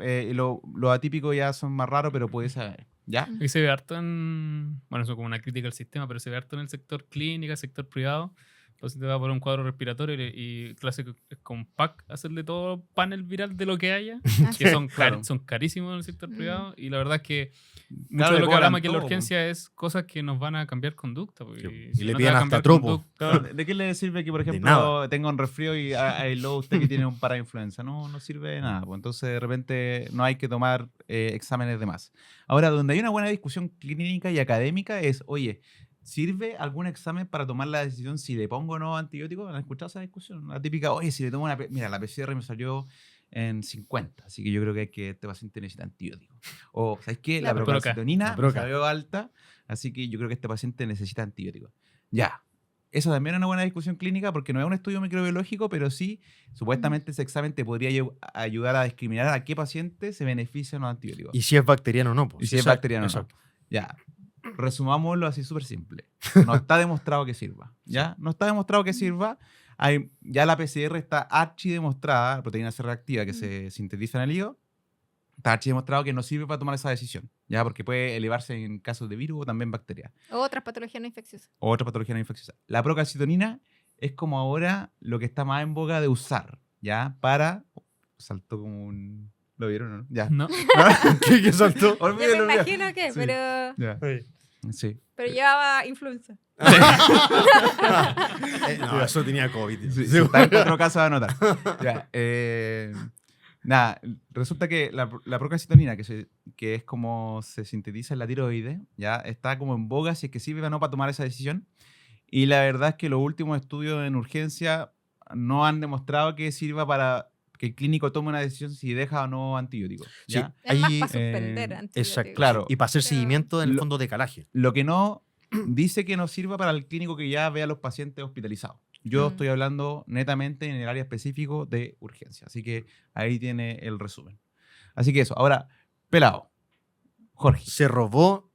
lo atípico ya son más raros, pero puede ser, ¿ya? Mm. Y se ve harto en. Bueno, eso es como una crítica al sistema, pero se ve harto en el sector clínica, sector privado. Entonces te va por un cuadro respiratorio y clásico es con pack hacerle todo panel viral de lo que haya, Ah, que sí. son, Claro. son carísimos en el sector Mm. privado. Y la verdad es que mucho Claro, de le lo que hablamos cobran aquí en la todo, urgencia es cosas que nos van a cambiar conducta. Pues, Sí, y y si le no te piden va a hasta cambiar tropo. conducta- ¿De qué le sirve que, por De ejemplo, nada. tenga un resfrío y aisló usted que tiene un parainfluenza? No, no sirve de nada. Pues entonces, de repente, no hay que tomar exámenes de más. Ahora, donde hay una buena discusión clínica y académica es, oye, ¿sirve algún examen para tomar la decisión si le pongo o no antibiótico? ¿Han escuchado esa discusión? La típica, oye, si le tomo mira, la PCR me salió en 50, así que yo creo que este paciente necesita antibiótico. O, ¿sabes qué? La La proca. procalcitonina La me proca. salió alta, así que yo creo que este paciente necesita antibiótico. Ya. Eso también es una buena discusión clínica porque no es un estudio microbiológico, pero sí, supuestamente ese examen te podría ayudar a discriminar a qué paciente se benefician los antibióticos. Y si es bacteriano o no. pues. Y si es Exacto, bacteriano o no. exacto. Ya. Resumámoslo así súper simple. No está demostrado que sirva. ¿Ya? No está demostrado que sirva. Ya la PCR está archidemostrada, la proteína C reactiva que se sintetiza en el hígado, está archidemostrado que no sirve para tomar esa decisión. ¿Ya? Porque puede elevarse en casos de virus o también bacterias. Otras patologías no infecciosas. O otra patología no infecciosa. La procalcitonina es como ahora lo que está más en boga de usar, ¿ya? Para... Saltó como ¿Lo vieron o no? Ya. No. ¿Qué saltó? Yo me Olvídalo, olvídalo. imagino que, Sí. pero Ya. Sí. llevaba influenza. No, eso tenía COVID. Sí, si está en 4 casos a anotar. Ya, nada, resulta que la procalcitonina, que es como se sintetiza en la tiroides, ya está como en boga si es que sirve o no para tomar esa decisión. Y la verdad es que los últimos estudios en urgencia no han demostrado que sirva para que el clínico tome una decisión si deja o no antibióticos. Sí, ¿ya? Es más ahí, para suspender antibióticos. exacto. Claro. Y para hacer Pero- seguimiento en el Lo- fondo de calaje. Lo que no dice que no sirva para el clínico que ya ve a los pacientes hospitalizados. Yo Mm. estoy hablando netamente en el área específico de urgencia. Así que ahí tiene el resumen. Así que eso. Ahora, pelado. Jorge. Se robó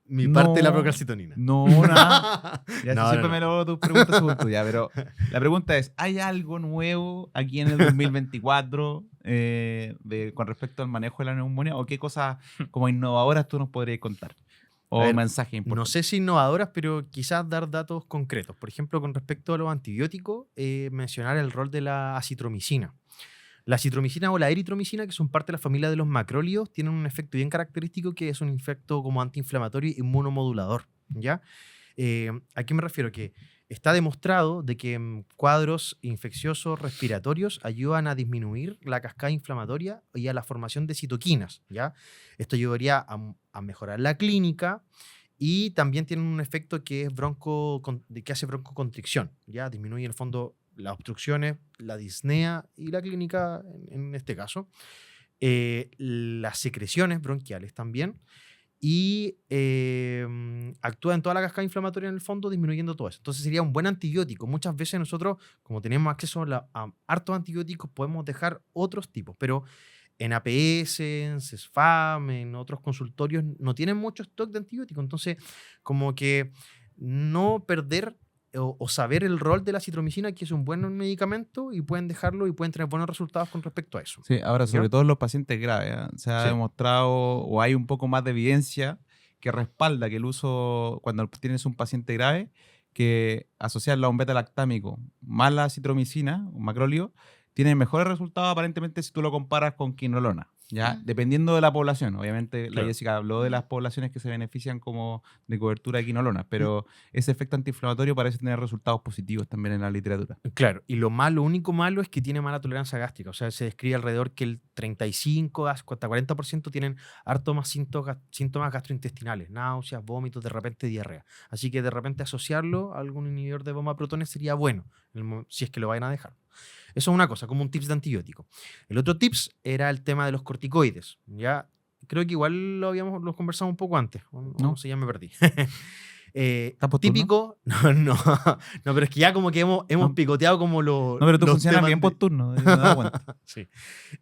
mi No. parte de la procalcitonina. No, nada. Ya No, si siempre no, me lo tus preguntas según tú, ya, pero la pregunta es, ¿hay algo nuevo aquí en el 2024 con respecto al manejo de la neumonía? ¿O qué cosas como innovadoras tú nos podrías contar? O A ver, mensajes No importantes. sé si innovadoras, pero quizás dar datos concretos. Por ejemplo, con respecto a los antibióticos, mencionar el rol de la acitromicina. La acitromicina o la eritromicina, que son parte de la familia de los macrólidos, tienen un efecto bien característico que es un efecto como antiinflamatorio e inmunomodulador. ¿Ya? ¿A qué me refiero? Que está demostrado de que en cuadros infecciosos respiratorios ayudan a disminuir la cascada inflamatoria y a la formación de citoquinas. ¿Ya? Esto ayudaría a mejorar la clínica y también tienen un efecto que es que hace broncoconstricción. ¿Ya? Disminuye en el fondo las obstrucciones, la disnea y la clínica en este caso. Las secreciones bronquiales también. Y actúa en toda la cascada inflamatoria en el fondo, disminuyendo todo eso. Entonces sería un buen antibiótico. Muchas veces nosotros, como tenemos acceso a hartos antibióticos, podemos dejar otros tipos, pero en APS, en CESFAM, en otros consultorios, no tienen mucho stock de antibióticos. Entonces, como que no perder o saber el rol de la citromicina, que es un buen medicamento, y pueden dejarlo y pueden tener buenos resultados con respecto a eso. Sí, ahora sobre ¿Ya? todo en los pacientes graves, ¿eh? Se ha Sí. demostrado o hay un poco más de evidencia que respalda que el uso, cuando tienes un paciente grave, que asociarlo a un beta-lactámico más la citromicina, un macróleo, tiene mejores resultados aparentemente si tú lo comparas con quinolona, ¿ya? Mm. Dependiendo de la población. Obviamente la Claro. Jessica habló de las poblaciones que se benefician como de cobertura de quinolona, pero ese efecto antiinflamatorio parece tener resultados positivos también en la literatura. Claro, y lo único malo es que tiene mala tolerancia gástrica. O sea, se describe alrededor que el 35 hasta 40% tienen harto más síntomas gastrointestinales, náuseas, vómitos, de repente diarrea. Así que de repente asociarlo a algún inhibidor de bomba de protones sería bueno, si es que lo vayan a dejar. Eso es una cosa, como un tips de antibiótico. El otro tips era el tema de los corticoides. Ya creo que igual lo conversamos un poco antes. No sé, ya me perdí. por turno? Típico, no, pero es que ya como que hemos No. picoteado como los. No, pero tú los funcionas temas bien de- por turno, me he dado cuenta. Sí.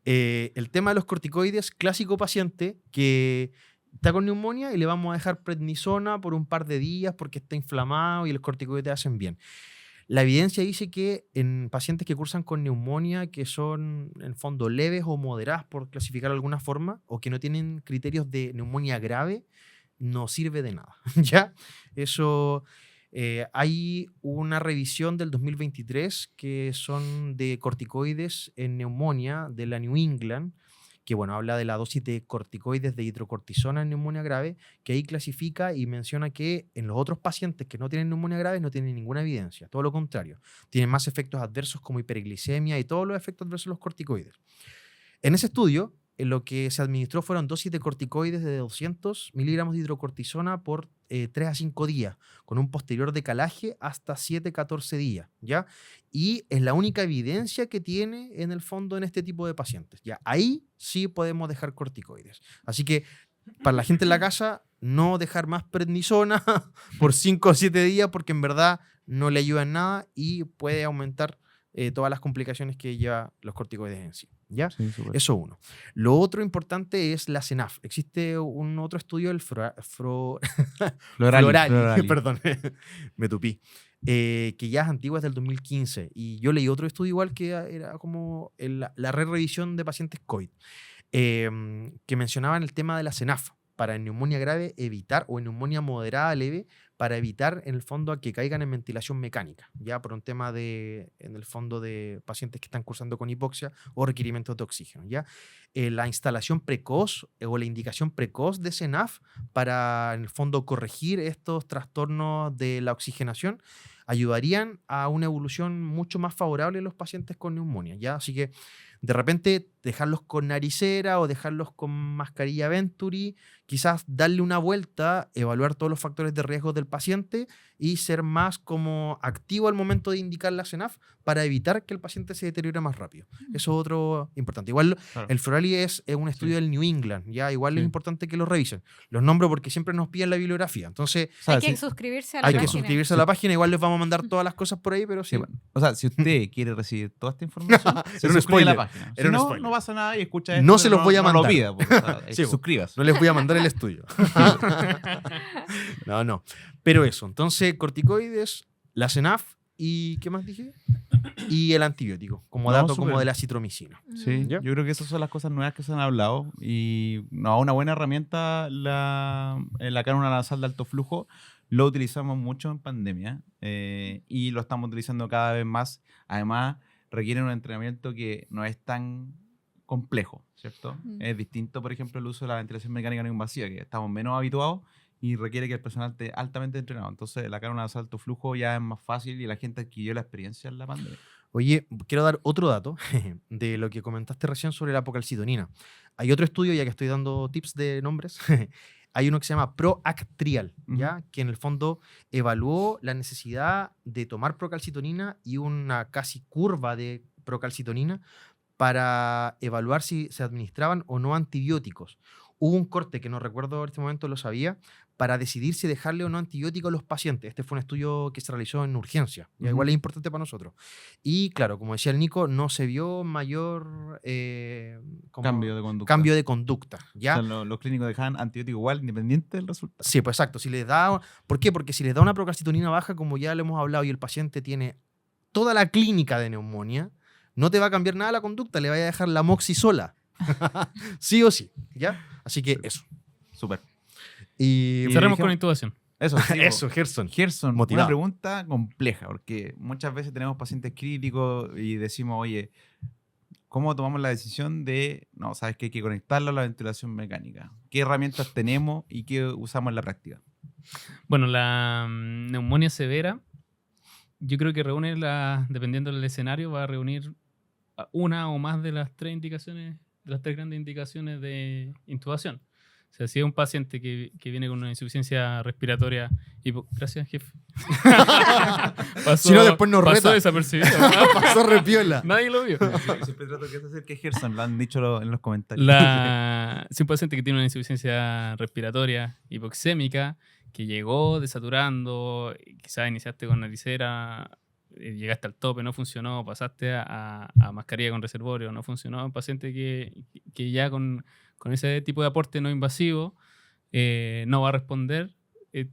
El tema de los corticoides, clásico paciente que está con neumonía y le vamos a dejar prednisona por un par de días porque está inflamado y los corticoides hacen bien. La evidencia dice que en pacientes que cursan con neumonía, que son en fondo leves o moderadas, por clasificar de alguna forma, o que no tienen criterios de neumonía grave, no sirve de nada. ¿Ya? Eso, hay una revisión del 2023 que son de corticoides en neumonía de la New England, que bueno, habla de la dosis de corticoides de hidrocortisona en neumonía grave, que ahí clasifica y menciona que en los otros pacientes que no tienen neumonía grave no tienen ninguna evidencia, todo lo contrario, tienen más efectos adversos como hiperglicemia y todos los efectos adversos de los corticoides. En ese estudio, lo que se administró fueron dosis de corticoides de 200 miligramos de hidrocortisona por 3 a 5 días, con un posterior decalaje hasta 7-14 días, ¿ya? Y es la única evidencia que tiene en el fondo en este tipo de pacientes, ¿ya? Ahí sí podemos dejar corticoides. Así que para la gente en la casa, no dejar más prednisona por 5 o 7 días porque en verdad no le ayuda en nada y puede aumentar todas las complicaciones que lleva los corticoides en sí, ¿ya? Sí, súper. Eso uno. Lo otro importante es la CENAF. Existe un otro estudio, el Florali, perdón, me tupí, que ya es antiguo, es del 2015. Y yo leí otro estudio igual que era como la revisión de pacientes COVID, que mencionaban el tema de la CENAF para en neumonía grave evitar, o en neumonía moderada leve, para evitar en el fondo a que caigan en ventilación mecánica, ya por un tema en el fondo de pacientes que están cursando con hipoxia o requerimientos de oxígeno, ya. La instalación precoz o la indicación precoz de CENAF para en el fondo corregir estos trastornos de la oxigenación ayudarían a una evolución mucho más favorable en los pacientes con neumonía, ya. Así que de repente dejarlos con naricera o dejarlos con mascarilla Venturi, quizás darle una vuelta, evaluar todos los factores de riesgo del paciente y ser más como activo al momento de indicar la CENAF para evitar que el paciente se deteriore más rápido. Eso es otro importante. Igual Claro. el Florali es un estudio del New England, ya igual es Sí. importante que lo revisen. Los nombro porque siempre nos piden la bibliografía, entonces O sea, Hay que si- suscribirse a la hay que página. suscribirse a la página, igual les vamos a mandar todas las cosas por ahí, pero sí, sí. bueno. O sea, si usted quiere recibir toda esta información, se Era un suscribe a la spoiler. página. Si Era un no, spoiler. no pasa nada y escucha esto. No pero se los voy a No lo mandar. pida, pues, o sea, Sí, suscríbase. No les voy a mandar el estudio. No. Pero eso, entonces corticoides, la CENAF y ¿qué más dije? Y el antibiótico, como No, dato súper. como de la citromicina. Sí, ¿Ya? yo creo que esas son las cosas nuevas que se han hablado y no, una buena herramienta la cánula nasal de alto flujo. Lo utilizamos mucho en pandemia y lo estamos utilizando cada vez más. Además, requiere un entrenamiento que no es tan complejo, ¿cierto? Es distinto, por ejemplo, el uso de la ventilación mecánica no invasiva, que estamos menos habituados y requiere que el personal esté altamente entrenado. Entonces, la cánula nasal de alto flujo ya es más fácil y la gente adquirió la experiencia en la pandemia. Oye, quiero dar otro dato de lo que comentaste recién sobre la apocalcitonina. Hay otro estudio, ya que estoy dando tips de nombres, hay uno que se llama ProActrial, ¿ya? Que en el fondo evaluó la necesidad de tomar procalcitonina y una casi curva de procalcitonina para evaluar si se administraban o no antibióticos. Hubo un corte que no recuerdo en este momento, lo sabía, para decidir si dejarle o no antibióticos a los pacientes. Este fue un estudio que se realizó en urgencia. Ya, igual es importante para nosotros. Y claro, como decía el Nico, no se vio mayor Cambio de conducta. cambio de conducta. ¿Ya? O sea, los clínicos dejaban antibiótico igual, independiente del resultado. Sí, pues exacto. Si les da, ¿por qué? Porque si les da una procalcitonina baja, como ya lo hemos hablado, y el paciente tiene toda la clínica de neumonía, no te va a cambiar nada la conducta, le vaya a dejar la moxi sola. Sí o sí, ¿ya? Así que eso. Súper. Y Cerremos dijimos- con intubación. Eso, sí, eso, Gerson. Gerson, Motivado. una pregunta compleja, porque muchas veces tenemos pacientes críticos y decimos, oye, ¿cómo tomamos la decisión de, no, sabes que hay que conectarlo a la ventilación mecánica? ¿Qué herramientas tenemos y qué usamos en la práctica? Bueno, la neumonía severa, yo creo que reúne, dependiendo del escenario, va a reunir una o más de las tres indicaciones, de las tres grandes indicaciones de intubación. O sea, si es un paciente que viene con una insuficiencia respiratoria... Gracias, jefe. Pasó, Si no, después nos pasó reta. desapercibido. Pasó repiola. Nadie lo vio. Siempre trato que se acerque Gerson, lo han dicho en los comentarios. Si un paciente que tiene una insuficiencia respiratoria hipoxémica, que llegó desaturando, quizás iniciaste con naricera, llegaste al tope, no funcionó, pasaste a mascarilla con reservorio, no funcionó, un paciente que ya con ese tipo de aporte no invasivo no va a responder,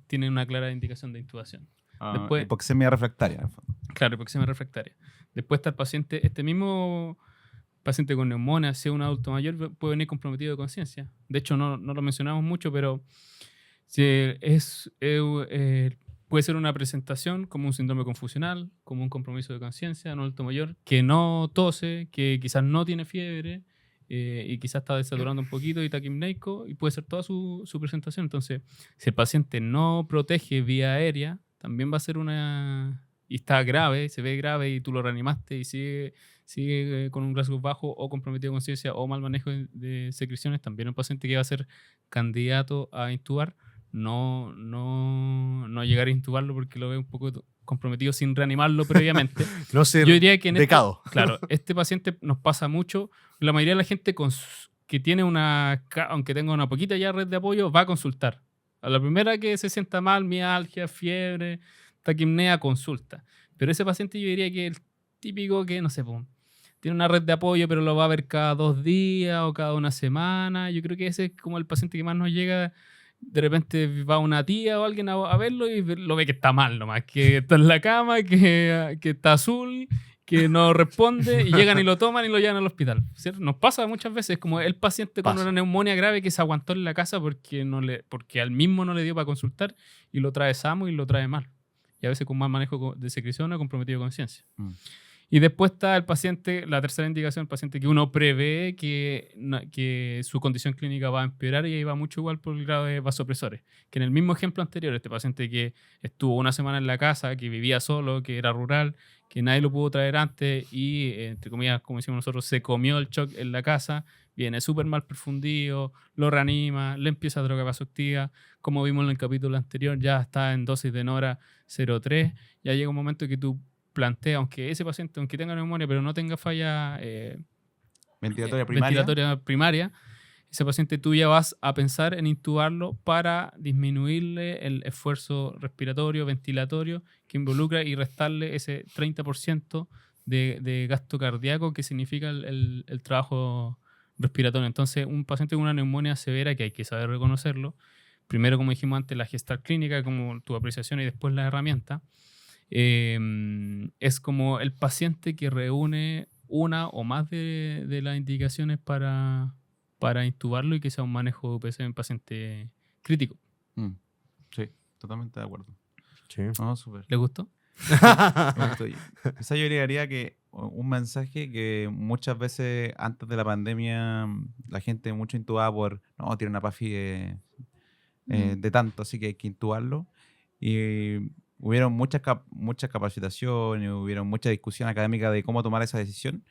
tiene una clara indicación de intubación. Después- Hipoxemia refractaria. en el fondo. Claro, hipoxemia refractaria. Después está el paciente, este mismo paciente con neumonía, sea un adulto mayor, puede venir comprometido de conciencia. De hecho, no lo mencionamos mucho, pero si puede ser una presentación como un síndrome confusional, como un compromiso de conciencia en un adulto mayor, que no tose, que quizás no tiene fiebre y quizás está desaturando un poquito y taquimneico, y puede ser toda su presentación. Entonces, si el paciente no protege vía aérea, también va a ser y está grave, se ve grave y tú lo reanimaste y sigue con un Glasgow bajo o comprometido de conciencia o mal manejo de secreciones, también un paciente que va a ser candidato a intubar, no llegar a intubarlo porque lo ve un poco comprometido sin reanimarlo previamente. No ser Yo diría que en becado. claro, este paciente nos pasa mucho. La mayoría de la gente que tiene aunque tenga una poquita ya red de apoyo, va a consultar. A la primera que se sienta mal, mialgia, fiebre, taquimnea, consulta. Pero ese paciente yo diría que es el típico que, no sé, tiene una red de apoyo, pero lo va a ver cada 2 días o cada una semana. Yo creo que ese es como el paciente que más nos llega. De repente va una tía o alguien a verlo y lo ve que está mal nomás, que está en la cama, que está azul, que no responde y llegan y lo toman y lo llevan al hospital, ¿cierto? Nos pasa muchas veces, como el paciente con Pasa. una neumonía grave que se aguantó en la casa porque al mismo no le dio para consultar y lo trae SAMU y lo trae mal. Y a veces con mal manejo de secreción o comprometido de conciencia. Y después está el paciente, la tercera indicación, el paciente que uno prevé que su condición clínica va a empeorar y ahí va mucho igual por el grado de vasopresores. Que en el mismo ejemplo anterior, este paciente que estuvo una semana en la casa, que vivía solo, que era rural, que nadie lo pudo traer antes y, entre comillas, como decimos nosotros, se comió el shock en la casa, viene súper mal perfundido, lo reanima, le empieza droga vasoactiva, como vimos en el capítulo anterior, ya está en dosis de Nora 0,3, ya llega un momento que tú plantea, aunque ese paciente, aunque tenga neumonía, pero no tenga falla ventilatoria primaria, ese paciente tú ya vas a pensar en intubarlo para disminuirle el esfuerzo respiratorio, ventilatorio que involucra y restarle ese 30% de gasto cardíaco que significa el trabajo respiratorio. Entonces, un paciente con una neumonía severa, que hay que saber reconocerlo, primero, como dijimos antes, la gestal clínica, como tu apreciación y después la herramienta, es como el paciente que reúne una o más de las indicaciones para intubarlo y que sea un manejo de UPC en paciente crítico. Sí, totalmente de acuerdo. Sí. No, súper. ¿Le gustó? Me gustó. Quizá yo agregaría que un mensaje que muchas veces antes de la pandemia la gente mucho intubaba por, no, tiene una PAFI de tanto, así que hay que intubarlo. Y hubieron muchas capacitaciones, hubieron mucha discusión académica de cómo tomar esa decisión.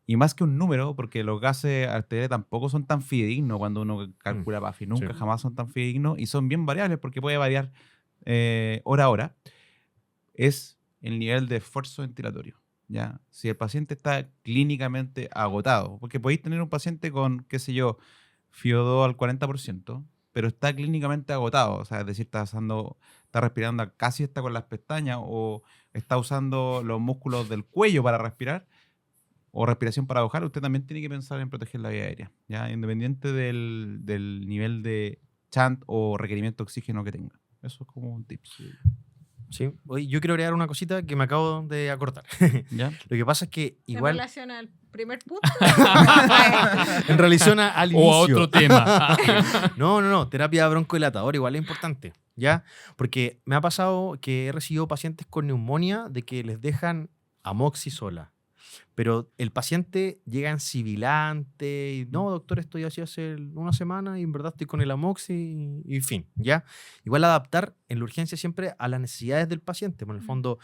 Y más que un número, porque los gases arteriales tampoco son tan fidedignos cuando uno calcula PAFI. Nunca, Sí. jamás son tan fidedignos y son bien variables porque puede variar hora a hora. Es el nivel de esfuerzo ventilatorio, ¿ya? Si el paciente está clínicamente agotado, porque podéis tener un paciente con, qué sé yo, FIO2 al 40%, pero está clínicamente agotado, o sea, es decir, está respirando, casi está con las pestañas o está usando los músculos del cuello para respirar o respiración paradojal, usted también tiene que pensar en proteger la vía aérea, ¿ya? Independiente del nivel de chant o requerimiento de oxígeno que tenga. Eso es como un tip. Sí. Oye, yo quiero agregar una cosita que me acabo de acordar. ¿Ya? Lo que pasa es que En igual, relación al primer punto. en relación al inicio. O a otro tema. No, terapia broncodilatadora igual es importante, ¿ya? Porque me ha pasado que he recibido pacientes con neumonía de que les dejan amoxicilina, pero el paciente llega en sibilante y no, doctor, estoy así hace una semana y en verdad estoy con el amoxi y fin, ¿ya? Igual adaptar en la urgencia siempre a las necesidades del paciente, por el fondo.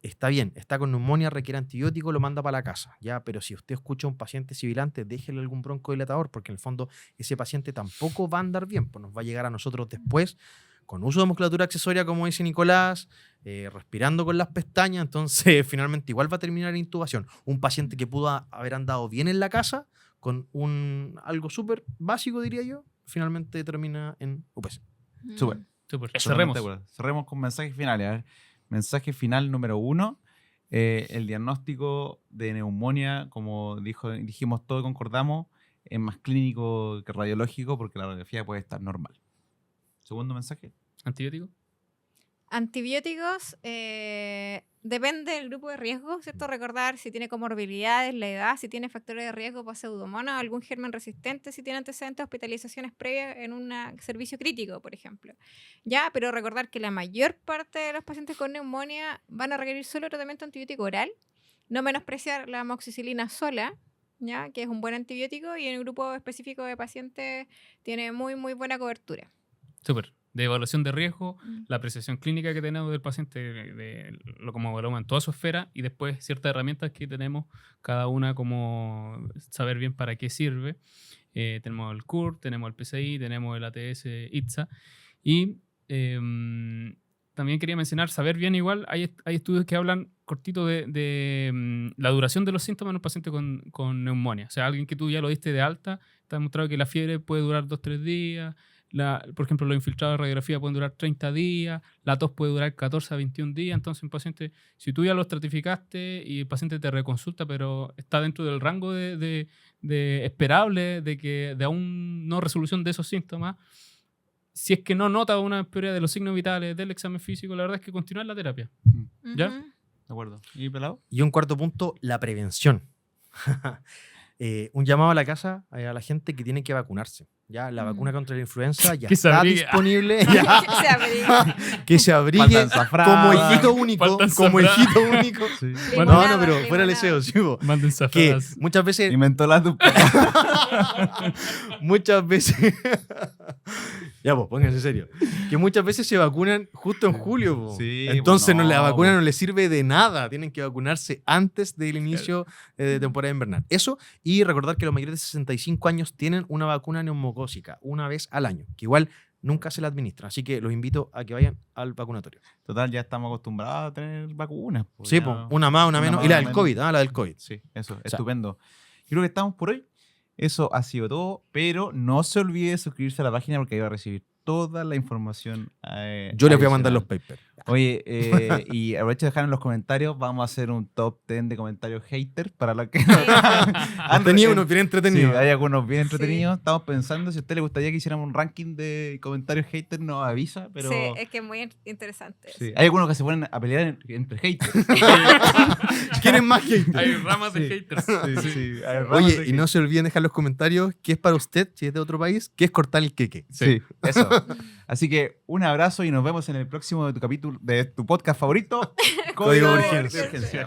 Está bien, está con neumonía, requiere antibiótico, lo manda para la casa, ¿ya? Pero si usted escucha a un paciente sibilante, déjele algún broncodilatador, porque en el fondo ese paciente tampoco va a andar bien, pues nos va a llegar a nosotros después con uso de musculatura accesoria, como dice Nicolás, respirando con las pestañas, entonces finalmente igual va a terminar en intubación. Un paciente que pudo haber andado bien en la casa, con algo súper básico, diría yo, finalmente termina en UPC. Súper. Súper. Totalmente Cerremos. de acuerdo. Cerremos con mensajes finales. A ver, mensaje final número 1. El diagnóstico de neumonía, como dijimos todos, concordamos, es más clínico que radiológico porque la radiografía puede estar normal. Segundo mensaje. ¿Antibiótico? Antibióticos, depende del grupo de riesgo, ¿cierto? Recordar si tiene comorbilidades, la edad, si tiene factores de riesgo para pseudomonas o algún germen resistente, si tiene antecedentes de hospitalizaciones previas en un servicio crítico, por ejemplo. Ya, pero recordar que la mayor parte de los pacientes con neumonía van a requerir solo tratamiento antibiótico oral, no menospreciar la amoxicilina sola, ya, que es un buen antibiótico y en un grupo específico de pacientes tiene muy, muy buena cobertura. Súper. De evaluación de riesgo, la apreciación clínica que tenemos del paciente, lo como evaluamos en toda su esfera, y después ciertas herramientas que tenemos, cada una como saber bien para qué sirve. Tenemos el CUR, tenemos el PCI, tenemos el ATS ITSA, y también quería mencionar, saber bien igual, hay estudios que hablan cortito de la duración de los síntomas en un paciente con neumonía. O sea, alguien que tú ya lo diste de alta, está demostrado que la fiebre puede durar 2-3 días, por ejemplo, los infiltrados de radiografía pueden durar 30 días, la tos puede durar 14 a 21 días, entonces un paciente, si tú ya lo estratificaste y el paciente te reconsulta, pero está dentro del rango de esperable de aún no resolución de esos síntomas, si es que no nota una empeoría de los signos vitales del examen físico, la verdad es que continuar la terapia. ¿Ya? Ujú. De acuerdo. ¿Y pelado? Y un cuarto punto, la prevención. Un llamado a la casa a la gente que tiene que vacunarse. Ya, la vacuna contra la influenza ya Que se está abrigue. disponible. Ya, Que se abrigue. que se abrigue Faltan safrán. como hijito único. Faltan Como safrán. hijito único. Sí. Bueno, No, Limonada, no, pero fuera el limonada. deseo, sí, po. Manden Que zafadas. muchas veces Inventó la dupla. muchas veces. Ya, pues, pónganse en serio. Que muchas veces se vacunan justo en julio, po. Sí, Entonces pues, la no, vacuna po. no les sirve de nada. Tienen que vacunarse antes del inicio de temporada invernal. Eso, y recordar que los mayores de 65 años tienen una vacuna neumocócica una vez al año, que igual nunca se la administra. Así que los invito a que vayan al vacunatorio. Total, ya estamos acostumbrados a tener vacunas. pues, Sí, ya pues, no- una más, una una menos. más, Y la una del menos. COVID, la del COVID. Sí, eso, sea, estupendo. Creo que estamos por hoy. Eso ha sido todo, pero no se olvide de suscribirse a la página porque ahí va a recibir toda la información. Yo les voy a mandar adicional. los papers. Oye, y aprovecho de dejar en los comentarios, vamos a hacer un top 10 de comentarios haters para los que Han tenido unos bien Sí, entretenidos. hay algunos bien Sí. entretenidos. Estamos pensando, si a usted le gustaría que hiciéramos un ranking de comentarios haters, nos avisa, pero... Sí, es que es muy interesante. Sí, eso. hay algunos que se ponen a pelear entre haters. ¿Quieren más hate? Hay ramas de Sí. haters. Sí, sí, hay ramas Oye, de y no se olviden dejar los comentarios qué es para usted, si es de otro país, qué es cortar el queque. Sí, eso. Así que un abrazo y nos vemos en el próximo de tu capítulo de tu podcast favorito, Código de de Urgencia. Urgencia.